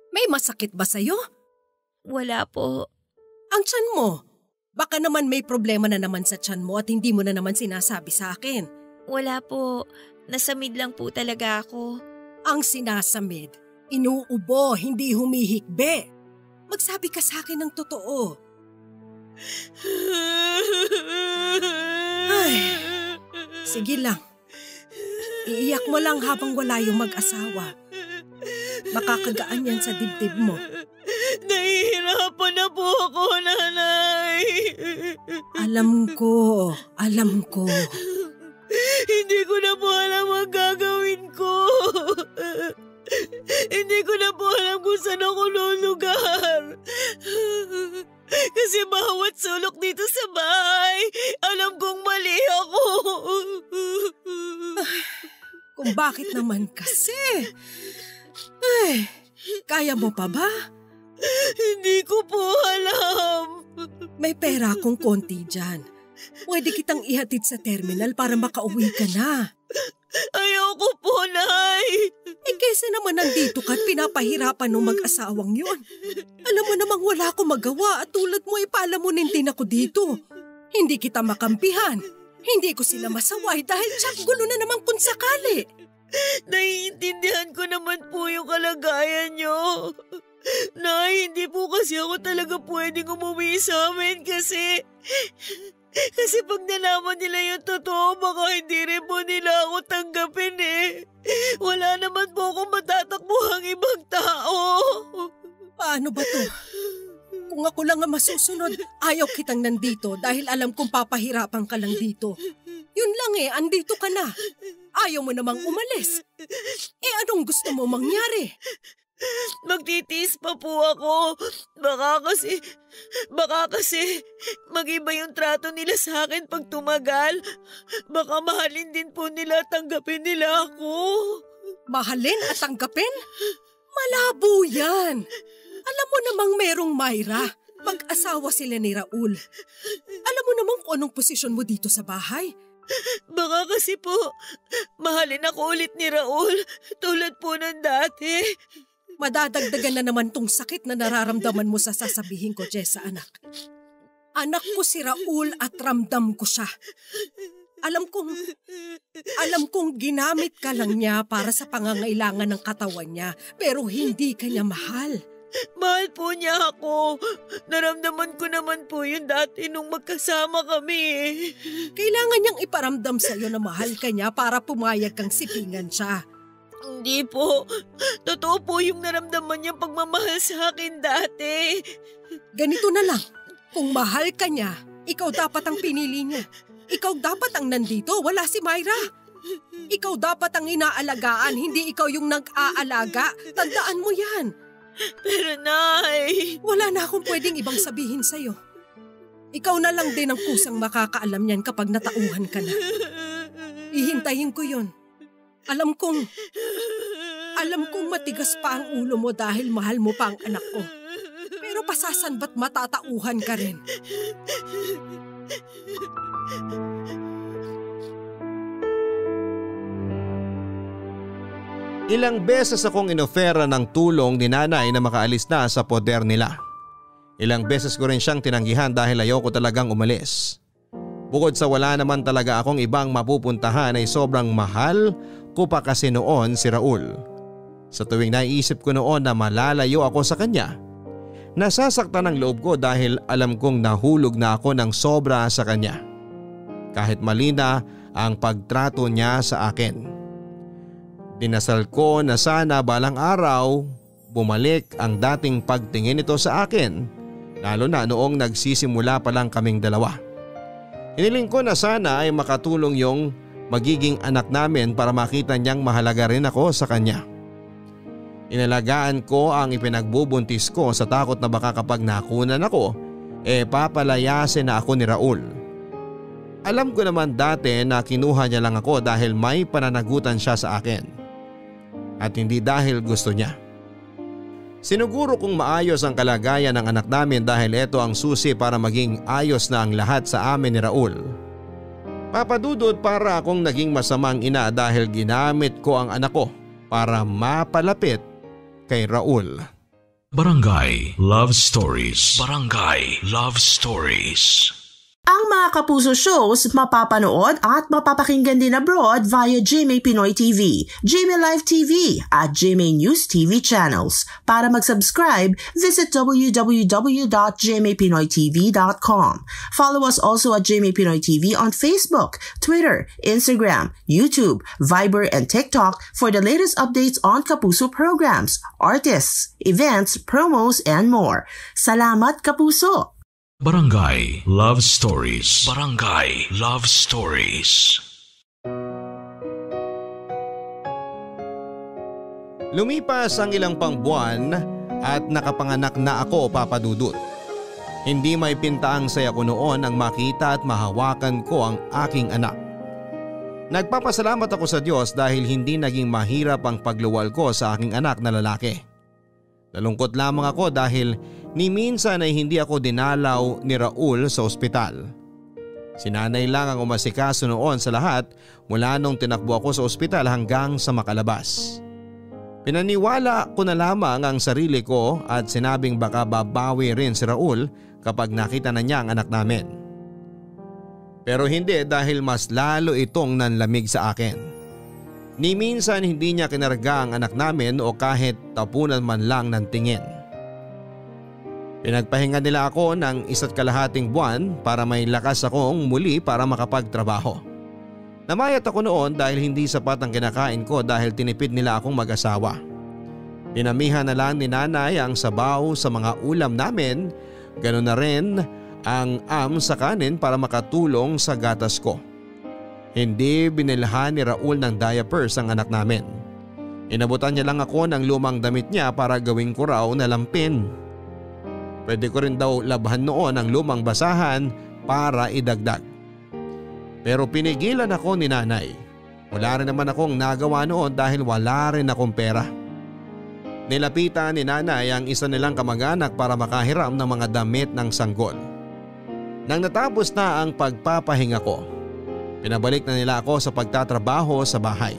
May masakit ba sa'yo? Wala po. Ang tiyan mo. Baka naman may problema na naman sa tiyan mo at hindi mo na naman sinasabi sa akin. Wala po. Nasamid lang po talaga ako. Ang sinasamid, inuubo, hindi humihikbe. Magsabi ka sa akin ng totoo. Ay, sige lang. Iiyak mo lang habang wala yung mag-asawa. Makakagaan yan sa dibdib mo. Nahihirapan na po ako, Nanay. Alam ko. Hindi ko na po alam ang gagawin ko. Hindi ko na po alam kung saan ako lulugar. Kasi bawat sulok dito sa bahay, alam kong mali ako. Kung bakit naman kasi? Ay, kaya mo pa ba? Hindi ko po alam. May pera akong konti dyan. Pwede kitang ihatid sa terminal para makauwi ka na. Ayoko po, Nay. Kesa naman nandito ka at pinapahirapan ng mag-asawang yun. Alam mo namang wala akong magawa at tulad mo ipalamunin din ako dito. Hindi kita makampihan. Hindi ko sila masaway dahil tsak gulo na naman kung sakali. Naiintindihan ko naman po yung kalagayan nyo. Nay, hindi po kasi ako talaga pwedeng umuwi sa amin kasi pag nalaman nila yung totoo, baka hindi rin po nila ako tanggapin eh. Wala naman po akong matatakbuhang ibang tao. Paano ba to? Kung ako lang ang masusunod, ayaw kitang nandito dahil alam kong papahirapan ka lang dito. Yun lang andito ka na. Ayaw mo namang umalis. Anong gusto mo mangyari? Magtitiis pa po ako. Baka kasi mag-iba yung trato nila sa akin pag tumagal. Baka mahalin din po nila at tanggapin nila ako. Mahalin at tanggapin? Malabo yan. Alam mo namang merong Myra. Mag-asawa sila ni Raul. Alam mo namang kung anong posisyon mo dito sa bahay. Baka kasi po mahalin ako ulit ni Raul tulad po ng dati. Madadagdagan na naman tong sakit na nararamdaman mo sa sasabihin ko, Jessa, anak. Anak ko si Raul at ramdam ko siya. Alam kong ginamit ka lang niya para sa pangangailangan ng katawan niya, pero hindi ka niya mahal. Mahal po niya ako. Naramdaman ko naman po yun dati nung magkasama kami. Kailangan niyang iparamdam sa'yo na mahal ka niya para pumayag kang sipingan siya. Hindi po. Totoo po yung naramdaman niyang pagmamahal sa akin dati. Ganito na lang. Kung mahal ka niya, ikaw dapat ang pinili niya. Ikaw dapat ang nandito, wala si Myra. Ikaw dapat ang inaalagaan, hindi ikaw yung nag-aalaga. Tandaan mo yan. Pero Nay, wala na akong pwedeng ibang sabihin sa'yo. Ikaw na lang din ang kusang makakaalam niyan kapag natauhan ka na. Ihintayin ko yun. Alam kong matigas pa ang ulo mo dahil mahal mo pa ang anak ko. Pero pasasan ba't matatauhan ka rin? Ilang beses akong inofera ng tulong ni nanay na makaalis na sa poder nila. Ilang beses ko rin siyang tinanggihan dahil ayoko talagang umalis. Bukod sa wala naman talaga akong ibang mapupuntahan ay sobrang mahal ko pa kasi noon si Raul. Sa tuwing naiisip ko noon na malalayo ako sa kanya, nasasaktan ang loob ko dahil alam kong nahulog na ako ng sobra sa kanya. Kahit mali na ang pagtrato niya sa akin. Dinasal ko na sana balang araw bumalik ang dating pagtingin nito sa akin, lalo na noong nagsisimula pa lang kaming dalawa. Hiniling ko na sana ay makatulong yung magiging anak namin para makita niyang mahalaga rin ako sa kanya. Inalagaan ko ang ipinagbubuntis ko sa takot na baka kapag nakunan ako, papalayasin na ako ni Raul. Alam ko naman dati na kinuha niya lang ako dahil may pananagutan siya sa akin. At hindi dahil gusto niya. Sinuguro kong maayos ang kalagayan ng anak namin dahil ito ang susi para maging ayos na ang lahat sa amin ni Raul. Papadudod para akong naging masamang ina dahil ginamit ko ang anak ko para mapalapit kay Raul. Barangay Love Stories. Barangay Love Stories. Ang mga Kapuso shows mapapanood at mapapakinggan din abroad via GMA Pinoy TV, GMA Live TV at GMA News TV channels. Para mag-subscribe, visit www.gmapinoytv.com. Follow us also at GMA Pinoy TV on Facebook, Twitter, Instagram, YouTube, Viber, and TikTok for the latest updates on Kapuso programs, artists, events, promos, and more. Salamat, Kapuso! Barangay Love Stories. Barangay Love Stories. Lumipas ang ilang pang buwan at nakapanganak na ako, Papa Dudut. Hindi may pintaang saya ko noon ang makita at mahawakan ko ang aking anak. Nagpapasalamat ako sa Diyos dahil hindi naging mahirap ang pagluwal ko sa aking anak na lalaki. Nalungkot lamang ako dahil ni minsan ay hindi ako dinalaw ni Raul sa ospital. Si nanay lang ang umasikaso noon sa lahat mula nung tinakbo ako sa ospital hanggang sa makalabas. Pinaniwala ko na lamang ang sarili ko at sinabing baka babawi rin si Raul kapag nakita na niya ang anak namin. Pero hindi dahil mas lalo itong nanlamig sa akin. Ni minsan hindi niya kinarga ang anak namin o kahit tapunan man lang ng tingin. Pinagpahinga nila ako ng 1.5 buwan para may lakas akong muli para makapagtrabaho. Namayat ako noon dahil hindi sapat ang kinakain ko dahil tinipid nila akong mag-asawa. Dinamihan na lang ni nanay ang sabaw sa mga ulam namin, ganoon na rin ang sa kanin para makatulong sa gatas ko. Hindi binilhan ni Raul ng diapers ang anak namin. Inabutan niya lang ako ng lumang damit niya para gawin ko raw na lampin. Pwede ko rin daw labhan noon ang lumang basahan para idagdag. Pero pinigilan ako ni nanay. Wala rin naman akong nagawa noon dahil wala rin akong pera. Nilapitan ni nanay ang isa nilang kamag-anak para makahiram ng mga damit ng sanggol. Nang natapos na ang pagpapahinga ko, pinabalik na nila ako sa pagtatrabaho sa bahay.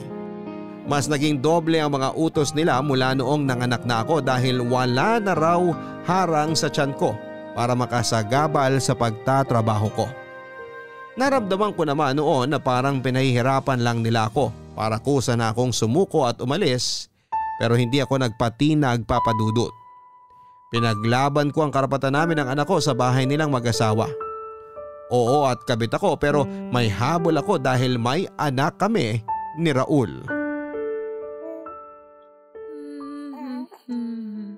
Mas naging doble ang mga utos nila mula noong nanganak na ako dahil wala na raw harang sa tiyan ko para makasagabal sa pagtatrabaho ko. Naramdaman ko naman noon na parang pinahihirapan lang nila ako para kusa na akong sumuko at umalis, pero hindi ako nagpatinag, Papa Dudut. Pinaglaban ko ang karapatan namin ng anak ko sa bahay nilang mag-asawa. Oo at kabit ako pero may habol ako dahil may anak kami ni Raul.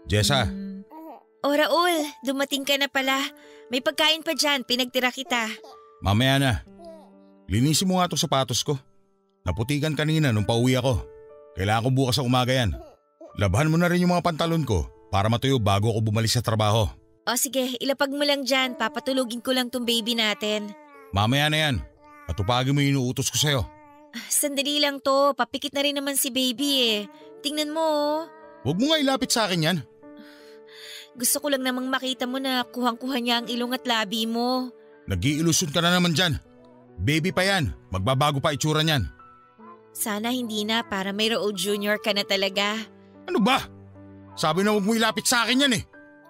Jessa. O Raul, dumating ka na pala. May pagkain pa dyan, pinagtira kita. Mamaya na. Linisin mo nga itong sapatos ko. Naputikan kanina nung pauwi ako. Kailangan ko bukas sa umaga yan. Labhan mo na rin yung mga pantalon ko para matuyo bago ako bumalik sa trabaho. O sige, ilapag mo lang dyan. Papatulugin ko lang tong baby natin. Mamaya na yan. Patupagin mo yung inuutos ko sa'yo. Sandali lang to. Papikit na rin naman si baby eh. Tingnan mo oh. Huwag mo nga ilapit sa akin yan. Gusto ko lang namang makita mo na kuhang-kuha niya ang ilong at labi mo. Nag-iilusyon ka na naman dyan. Baby pa yan. Magbabago pa itsura niyan. Sana hindi na para may Raul Jr. ka na talaga. Ano ba? Sabi na huwag mo ilapit sa akin yan eh.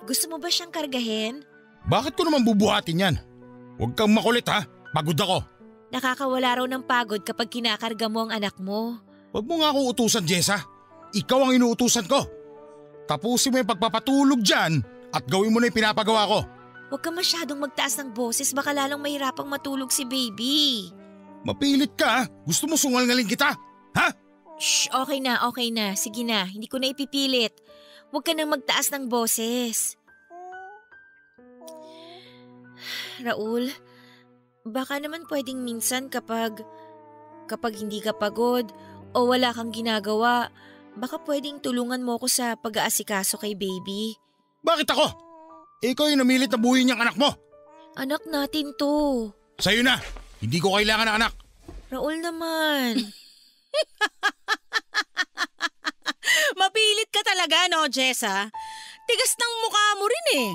Gusto mo ba siyang kargahin? Bakit ko naman bubuhatin yan? Huwag kang makulit ha. Pagod ako. Nakakawala raw ng pagod kapag kinakarga mo ang anak mo. Huwag mo nga akong utusan, Jessa. Ikaw ang inuutusan ko. Tapusin mo yung pagpapatulog dyan at gawin mo na yung pinapagawa ko. Huwag ka masyadong magtaas ng boses, baka lalong mahirapang matulog si baby. Mapilit ka ha? Gusto mo sungal-ngaling kita? Ha? Shh, okay na. Sige na. Hindi ko na ipipilit. Huwag ka nang magtaas ng boses. Raul, baka naman pwedeng minsan kapag hindi ka pagod o wala kang ginagawa, baka pwedeng tulungan mo ko sa pag-aasikaso kay baby. Bakit ako? Ikaw yung namilit na buuin niyang anak mo. Anak natin to. Sa'yo na. Hindi ko kailangan ng anak. Raul naman. Mapilit ka talaga, no, Jessa? Tigas ng mukha mo rin eh.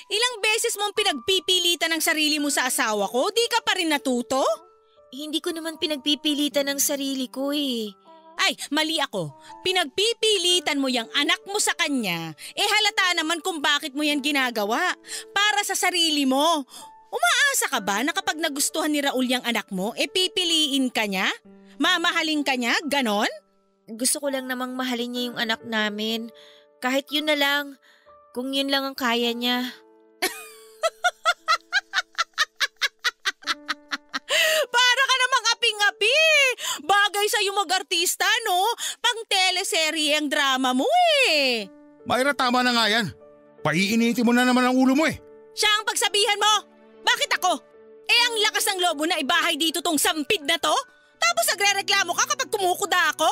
Ilang beses mong pinagpipilitan ng sarili mo sa asawa ko, di ka pa rin natuto? Hindi ko naman pinagpipilitan ng sarili ko eh. Ay, mali ako. Pinagpipilitan mo yung anak mo sa kanya, halata naman kung bakit mo yan ginagawa. Para sa sarili mo. Umaasa ka ba na kapag nagustuhan ni Raul yung anak mo, pipiliin ka niya? Mamahalin ka niya? Ganon? Gusto ko lang namang mahalin niya yung anak namin. Kahit yun na lang. Kung yun lang ang kaya niya. Para ka namang aping-api. Bagay sa'yo mag-artista, no? Pang teleserye ang drama mo eh. Myra, tama na nga yan. Paiinitin mo na naman ang ulo mo eh. Siya ang pagsabihan mo. Bakit ako? Ang lakas ng lobo na ibahay dito tong sampid na to? Tapos nagre-reklamo ka kapag kumukuda ako?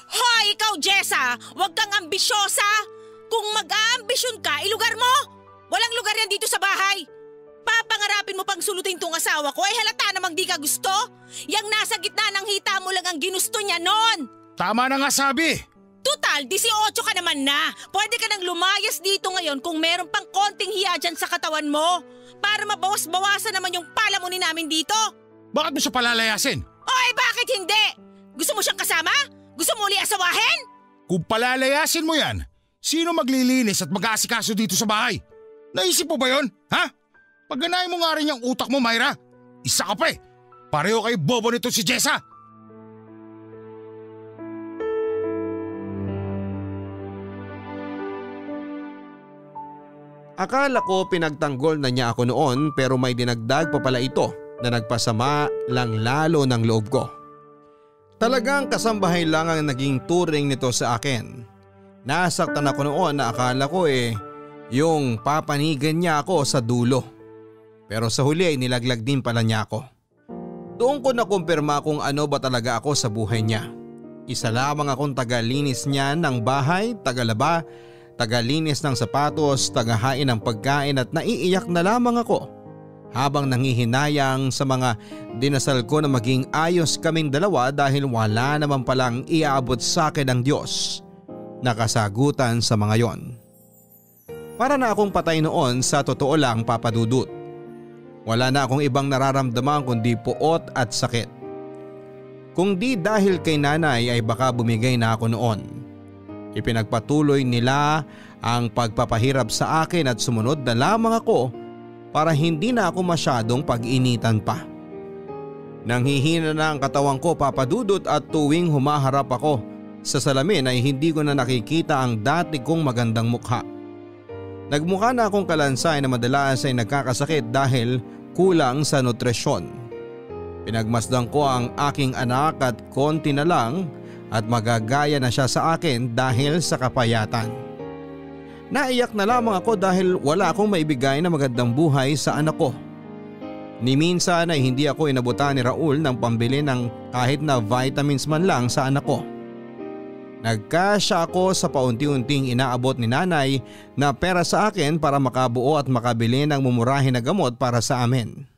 Hoy, ikaw Jessa! Huwag kang ambisyosa! Kung mag-aambisyon ka, ilugar mo! Walang lugar yan dito sa bahay! Papangarapin mo pang sulutin tong asawa ko, halata namang di ka gusto? Yang nasa gitna ng hita mo lang ang ginusto niya nun! Tama na nga sabi! Total, 18 ka naman na! Pwede ka nang lumayas dito ngayon kung meron pang konting hiya dyan sa katawan mo! Para mabawas-bawasan naman yung palamunin namin dito! Bakit mo siya palalayasin? Oy, bakit hindi? Gusto mo siyang kasama? Gusto mo uli asawahin? Kung palalayasin mo yan, sino maglilinis at mag-aasikaso dito sa bahay? Naisip mo ba yun? Ha? Pagganahin mo nga rin yung utak mo, Myra. Isa ka pa eh. Pareho kayo bobo nito si Jessa. Akala ko pinagtanggol na niya ako noon pero may dinagdag pa pala ito na nagpasama lang lalo ng loob ko. Talagang kasambahay lang ang naging turing nito sa akin. Nasaktan ako noon na akala ko yung papanigan niya ako sa dulo. Pero sa huli ay nilaglag din pala niya ako. Doon ko nakumpirma kung ano ba talaga ako sa buhay niya. Isa lamang akong tagalinis niya ng bahay, tagalaba, tagalinis ng sapatos, tagahain ng pagkain at naiiyak na lamang ako habang nangihinayang sa mga dinasal ko na maging ayos kaming dalawa dahil wala naman palang iaabot sa akin ng Diyos na kasagutan sa mga yon. Para na akong patay noon sa totoo lang, Papa Dudut. Wala na akong ibang nararamdaman kundi puot at sakit. Kung di dahil kay nanay ay baka bumigay na ako noon. Ipinagpatuloy nila ang pagpapahirap sa akin at sumunod na lamang ako para hindi na ako masyadong pag-initan pa. Nanghihina na ang katawan ko, Papa Dudut, at tuwing humaharap ako sa salamin ay hindi ko na nakikita ang dati kong magandang mukha. Nagmukha na akong kalansay na madalas ay nagkakasakit dahil kulang sa nutrisyon. Pinagmasdan ko ang aking anak at konti na lang at magagaya na siya sa akin dahil sa kapayatan. Naiyak na lamang ako dahil wala akong maibigay na magandang buhay sa anak ko. Ni minsan ay hindi ako inabutan ni Raul ng pambili ng kahit na vitamins man lang sa anak ko. Nagkasya ako sa paunti-unting inaabot ni nanay na pera sa akin para makabuo at makabili ng mumurahin na gamot para sa amin.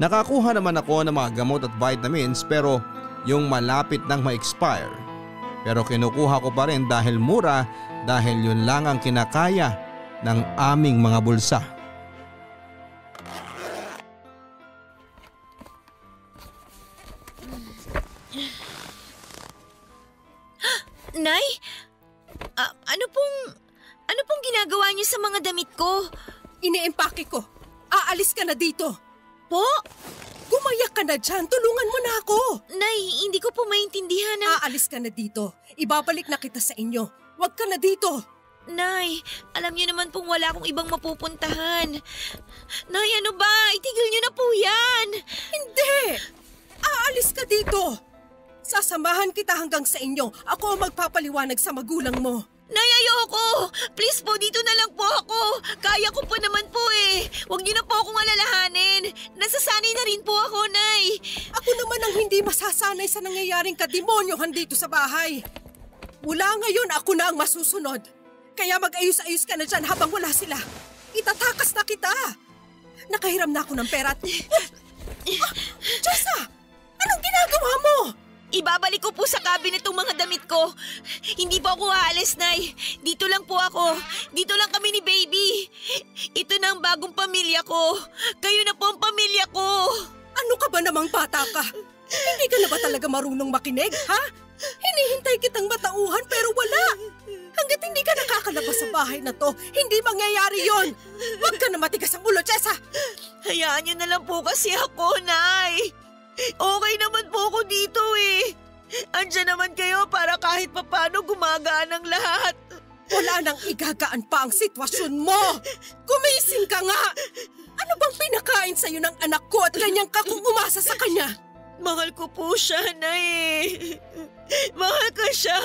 Nakakuha naman ako ng mga gamot at vitamins pero yung malapit nang ma-expire. Pero kinukuha ko pa rin dahil mura dahil yun lang ang kinakaya ng aming mga bulsa. Nay? Ano pong ginagawa niyo sa mga damit ko? Ine-empake ko. Aalis ka na dito. Po? Gumayak ka na dyan. Tulungan mo na ako. Nay, hindi ko po maintindihan na… Aalis ka na dito. Ibabalik na kita sa inyo. Huwag ka na dito. Nay, alam niyo naman pong wala akong ibang mapupuntahan. Nay, ano ba? Itigil niyo na po yan. Hindi! Aalis ka dito. Sasamahan kita hanggang sa inyo. Ako ang magpapaliwanag sa magulang mo. Nay, ayoko! Please po, dito na lang po ako. Kaya ko po naman po eh. Huwag niyo na po akong alalahanin. Nasasanay na rin po ako, Nay. Ako naman ang hindi masasanay sa nangyayaring kademonyohan dito sa bahay. Mula ngayon, ako na ang masusunod. Kaya mag-ayos-ayos ka na dyan habang wala sila. Itatakas na kita. Nakahiram na ako ng pera. Jessa! Anong ginagawa mo? Ibabalik ko po sa cabinet itong mga damit ko. Hindi po ako aalis, Nay. Dito lang po ako. Dito lang kami ni Baby. Ito na ang bagong pamilya ko. Kayo na po ang pamilya ko. Ano ka ba namang bata ka? Hindi ka na ba talaga marunong makinig, ha? Hinihintay kitang matauhan pero wala. Hanggat hindi ka nakakalabas sa bahay na to, hindi mangyayari yon. Huwag ka na matigas ang ulo, Jessa. Hayaan niyo na lang po kasi ako, Nay. Okay naman po ako dito eh. Andiyan naman kayo para kahit papano gumagaan ang lahat. Wala nang igagaan pa ang sitwasyon mo. Gumising ka nga. Ano bang pinakain sa'yo ng anak ko at ganyan ka kung umasa sa kanya? Mahal ko po siya, Nay. Mahal ko siya.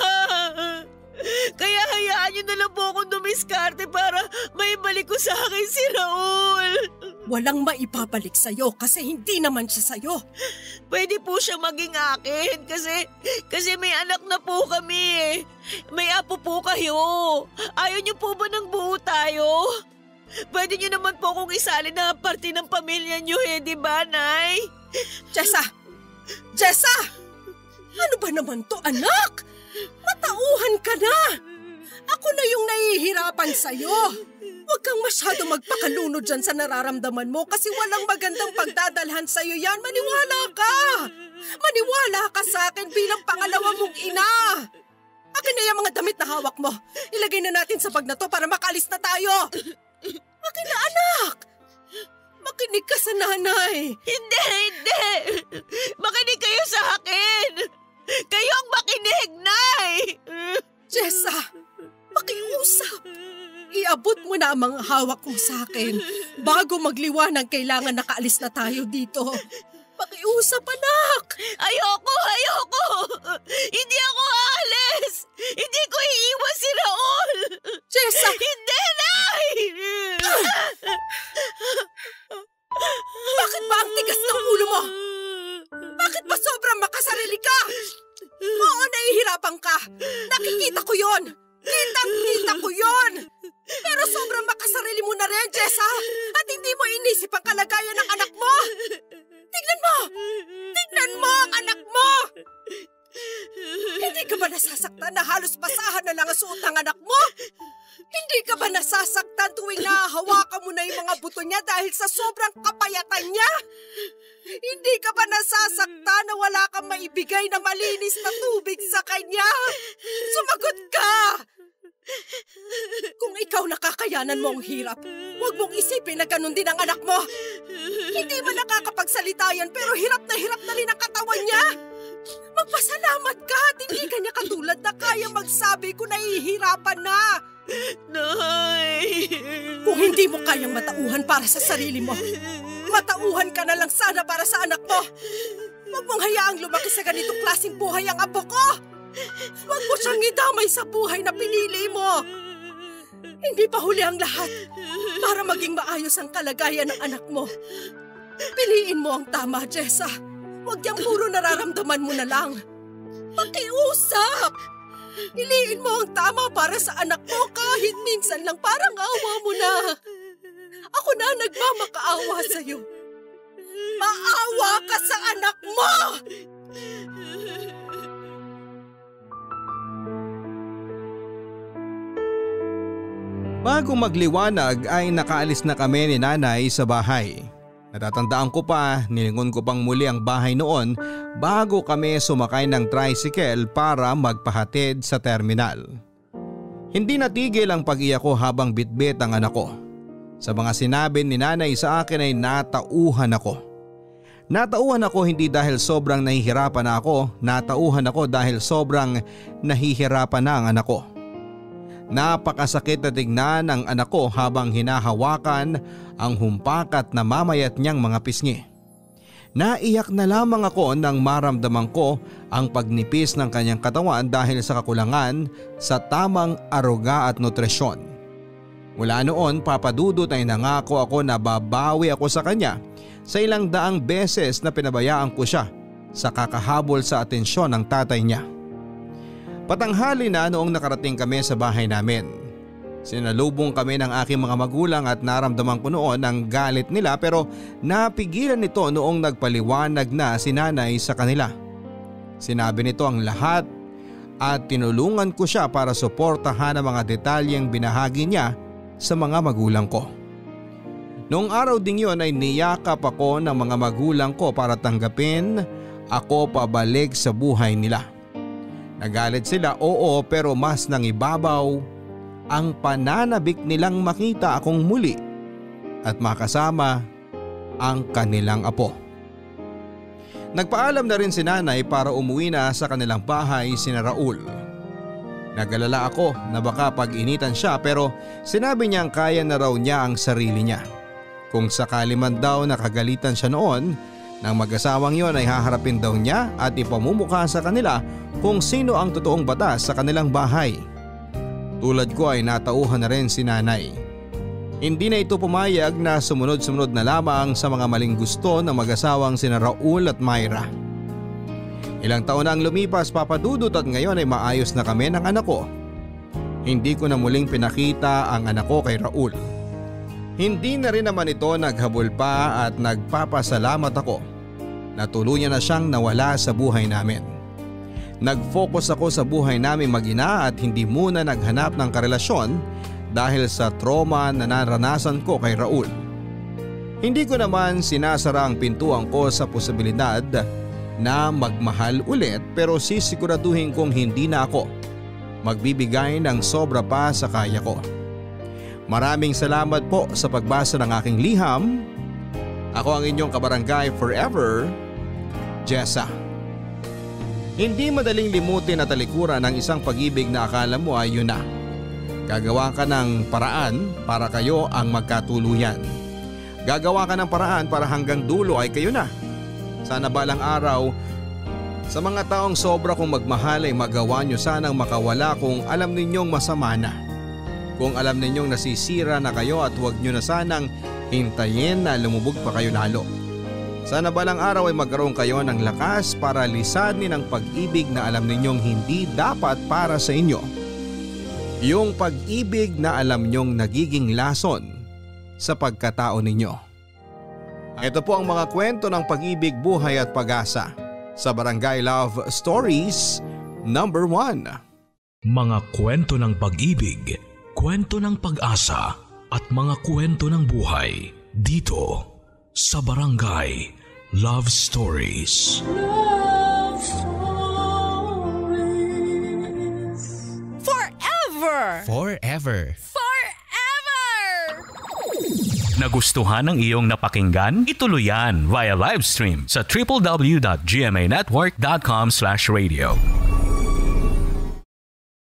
Kaya hayaan niyo na lang po akong dumiskarte para maibalik ko sa akin si Raul. Walang maipabalik sa'yo kasi hindi naman siya sa'yo. Pwede po siya maging akin kasi may anak na po kami eh. May apo po kayo. Ayaw niyo po ba ng buo tayo? Pwede niyo naman po akong isali na parte ng pamilya niyo eh, di ba, Nay? Jessa! Jessa! Ano ba naman to, anak? Matauhan ka na! Ako na yung nahihirapan sa'yo. Huwag kang masyado magpakalunod dyan sa nararamdaman mo kasi walang magandang pagdadalhan sa'yo yan. Maniwala ka! Maniwala ka sa akin bilang pangalawa mong ina! Akin na yung mga damit na hawak mo. Ilagay na natin sa bag na to para makaalis na tayo. Akin na, anak! Makinig ka sa nanay. Hindi! Makinig kayo sa akin! Kayo ang makinig, Nay! Jessa, makiusap. Iabot mo na ang mga hawak mo sa akin. Bago magliwanag, kailangan nakaalis na tayo dito. Makiusap, anak! Ayoko! Hindi ako aalis! Hindi ko iiwan si Raul! Jessa! Hindi, Nay! Bakit ba ang tigas ng ulo mo? Bakit ba sobrang makasarili ka? Oo, nahihirapan ka. Nakikita ko yon. Kitang-kita ko yon. Pero sobrang makasarili mo na rin, Jessa. At hindi mo inisip ang kalagayan ng anak mo. Tignan mo! Tignan mo ang anak mo! Hindi ka ba nasasaktan na halos basahan na lang ang suot ng anak mo? Hindi ka ba nasasaktan tuwing nahahawakan mo na yung mga buto niya dahil sa sobrang kapayatan niya? Hindi ka ba nasasaktan na wala kang maibigay na malinis na tubig sa kanya? Sumagot ka! Kung ikaw nakakayanan mo ang hirap, huwag mong isipin na ganun din ang anak mo. Hindi mo nakakapagsalita yan pero hirap na rin ang katawan niya. Magpasalamat ka at hindi ka niya katulad na kaya magsabi kung nahihirapan na. Nay! Kung hindi mo kayang matauhan para sa sarili mo, matauhan ka na lang sana para sa anak mo. Huwag mong hayaang lumaki sa ganitong klaseng buhay ang apo ko. Huwag mo siyang idamay sa buhay na pinili mo. Hindi pa huli ang lahat para maging maayos ang kalagayan ng anak mo. Piliin mo ang tama, Jessa. Huwag yang puro nararamdaman mo na lang. Pakiusap! Piliin mo ang tama para sa anak mo kahit minsan lang parang awa mo na. Ako na nagmamakaawa sa'yo. Maawa ka sa anak mo! Bago magliwanag ay nakaalis na kami ni nanay sa bahay. Natatandaan ko pa, nilingon ko pang muli ang bahay noon bago kami sumakay ng tricycle para magpahatid sa terminal. Hindi natigil ang pag-iyak ko habang bitbit ang anak ko. Sa mga sinabi ni nanay sa akin ay natauhan ako. Natauhan ako hindi dahil sobrang nahihirapan na ako, natauhan ako dahil sobrang nahihirapan na ang anak ko. Napakasakit na tignan ang anak ko habang hinahawakan ang humpakat na mamayat niyang mga pisngi. Naiyak na lamang ako nang maramdaman ko ang pagnipis ng kanyang katawan dahil sa kakulangan sa tamang aruga at nutrisyon. Mula noon, Papa Dudut, ay nangako ako na babawi ako sa kanya sa ilang daang beses na pinabayaan ko siya sa kakahabol sa atensyon ng tatay niya. Patanghali na noong nakarating kami sa bahay namin. Sinalubong kami ng aking mga magulang at naramdaman ko noon ang galit nila pero napigilan nito noong nagpaliwanag na si nanay sa kanila. Sinabi nito ang lahat at tinulungan ko siya para suportahan ang mga detalyeng binahagi niya sa mga magulang ko. Noong araw ding yun ay niyakap ako ng mga magulang ko para tanggapin ako pabalik sa buhay nila. Nagalit sila, oo, pero mas nangibabaw ang pananabik nilang makita akong muli at makasama ang kanilang apo. Nagpaalam na rin si nanay para umuwi na sa kanilang bahay sina Raul. Nag-alala ako na baka pag-initan siya pero sinabi niyang kaya na raw niya ang sarili niya. Kung sakali man daw nakagalitan siya noon, nang mag-asawang yon ay haharapin daw niya at ipamumukha sa kanila kung sino ang totoong batas sa kanilang bahay. Tulad ko ay natauhan na rin si nanay. Hindi na ito pumayag na sumunod-sumunod na lamang sa mga maling gusto ng mag-asawang sina Raul at Myra. Ilang taon na ang lumipas, Papa Dudut, at ngayon ay maayos na kami ng anak ko. Hindi ko na muling pinakita ang anak ko kay Raul. Hindi na rin naman ito naghabol pa at nagpapasalamat ako na tuluyan na siyang nawala sa buhay namin. Nag-focus ako sa buhay namin mag-ina at hindi muna naghanap ng karelasyon dahil sa trauma na naranasan ko kay Raul. Hindi ko naman sinasara ang pintuan ko sa posibilidad na magmahal ulit pero sisiguraduhin kong hindi na ako magbibigay ng sobra pa sa kaya ko. Maraming salamat po sa pagbasa ng aking liham. Ako ang inyong kabarangay forever, Jessa. Hindi madaling limutin at talikuran ng isang pag-ibig na akala mo ay yun na. Gagawa ka ng paraan para kayo ang magkatuluyan. Gagawa ka ng paraan para hanggang dulo ay kayo na. Sana balang araw, sa mga taong sobra kong magmahal ay magawa nyo sanang makawala kung alam ninyong masama na. Kung alam ninyong nasisira na kayo at huwag nyo na sanang hintayin na lumubog pa kayo lalo. Sana balang araw ay magkaroon kayo ng lakas para lisanin ang pag-ibig na alam ninyong hindi dapat para sa inyo. Yung pag-ibig na alam ninyong nagiging lason sa pagkatao ninyo. Ito po ang mga kwento ng pag-ibig, buhay at pag-asa sa Barangay Love Stories number 1. Mga kwento ng pag-ibig, kwento ng pag-asa at mga kwento ng buhay dito sa Barangay Love Stories. Love Stories. Forever! Forever. Forever! Nagustuhan ng iyong napakinggan? Ituloy yan via live stream sa www.gmanetwork.com/radio.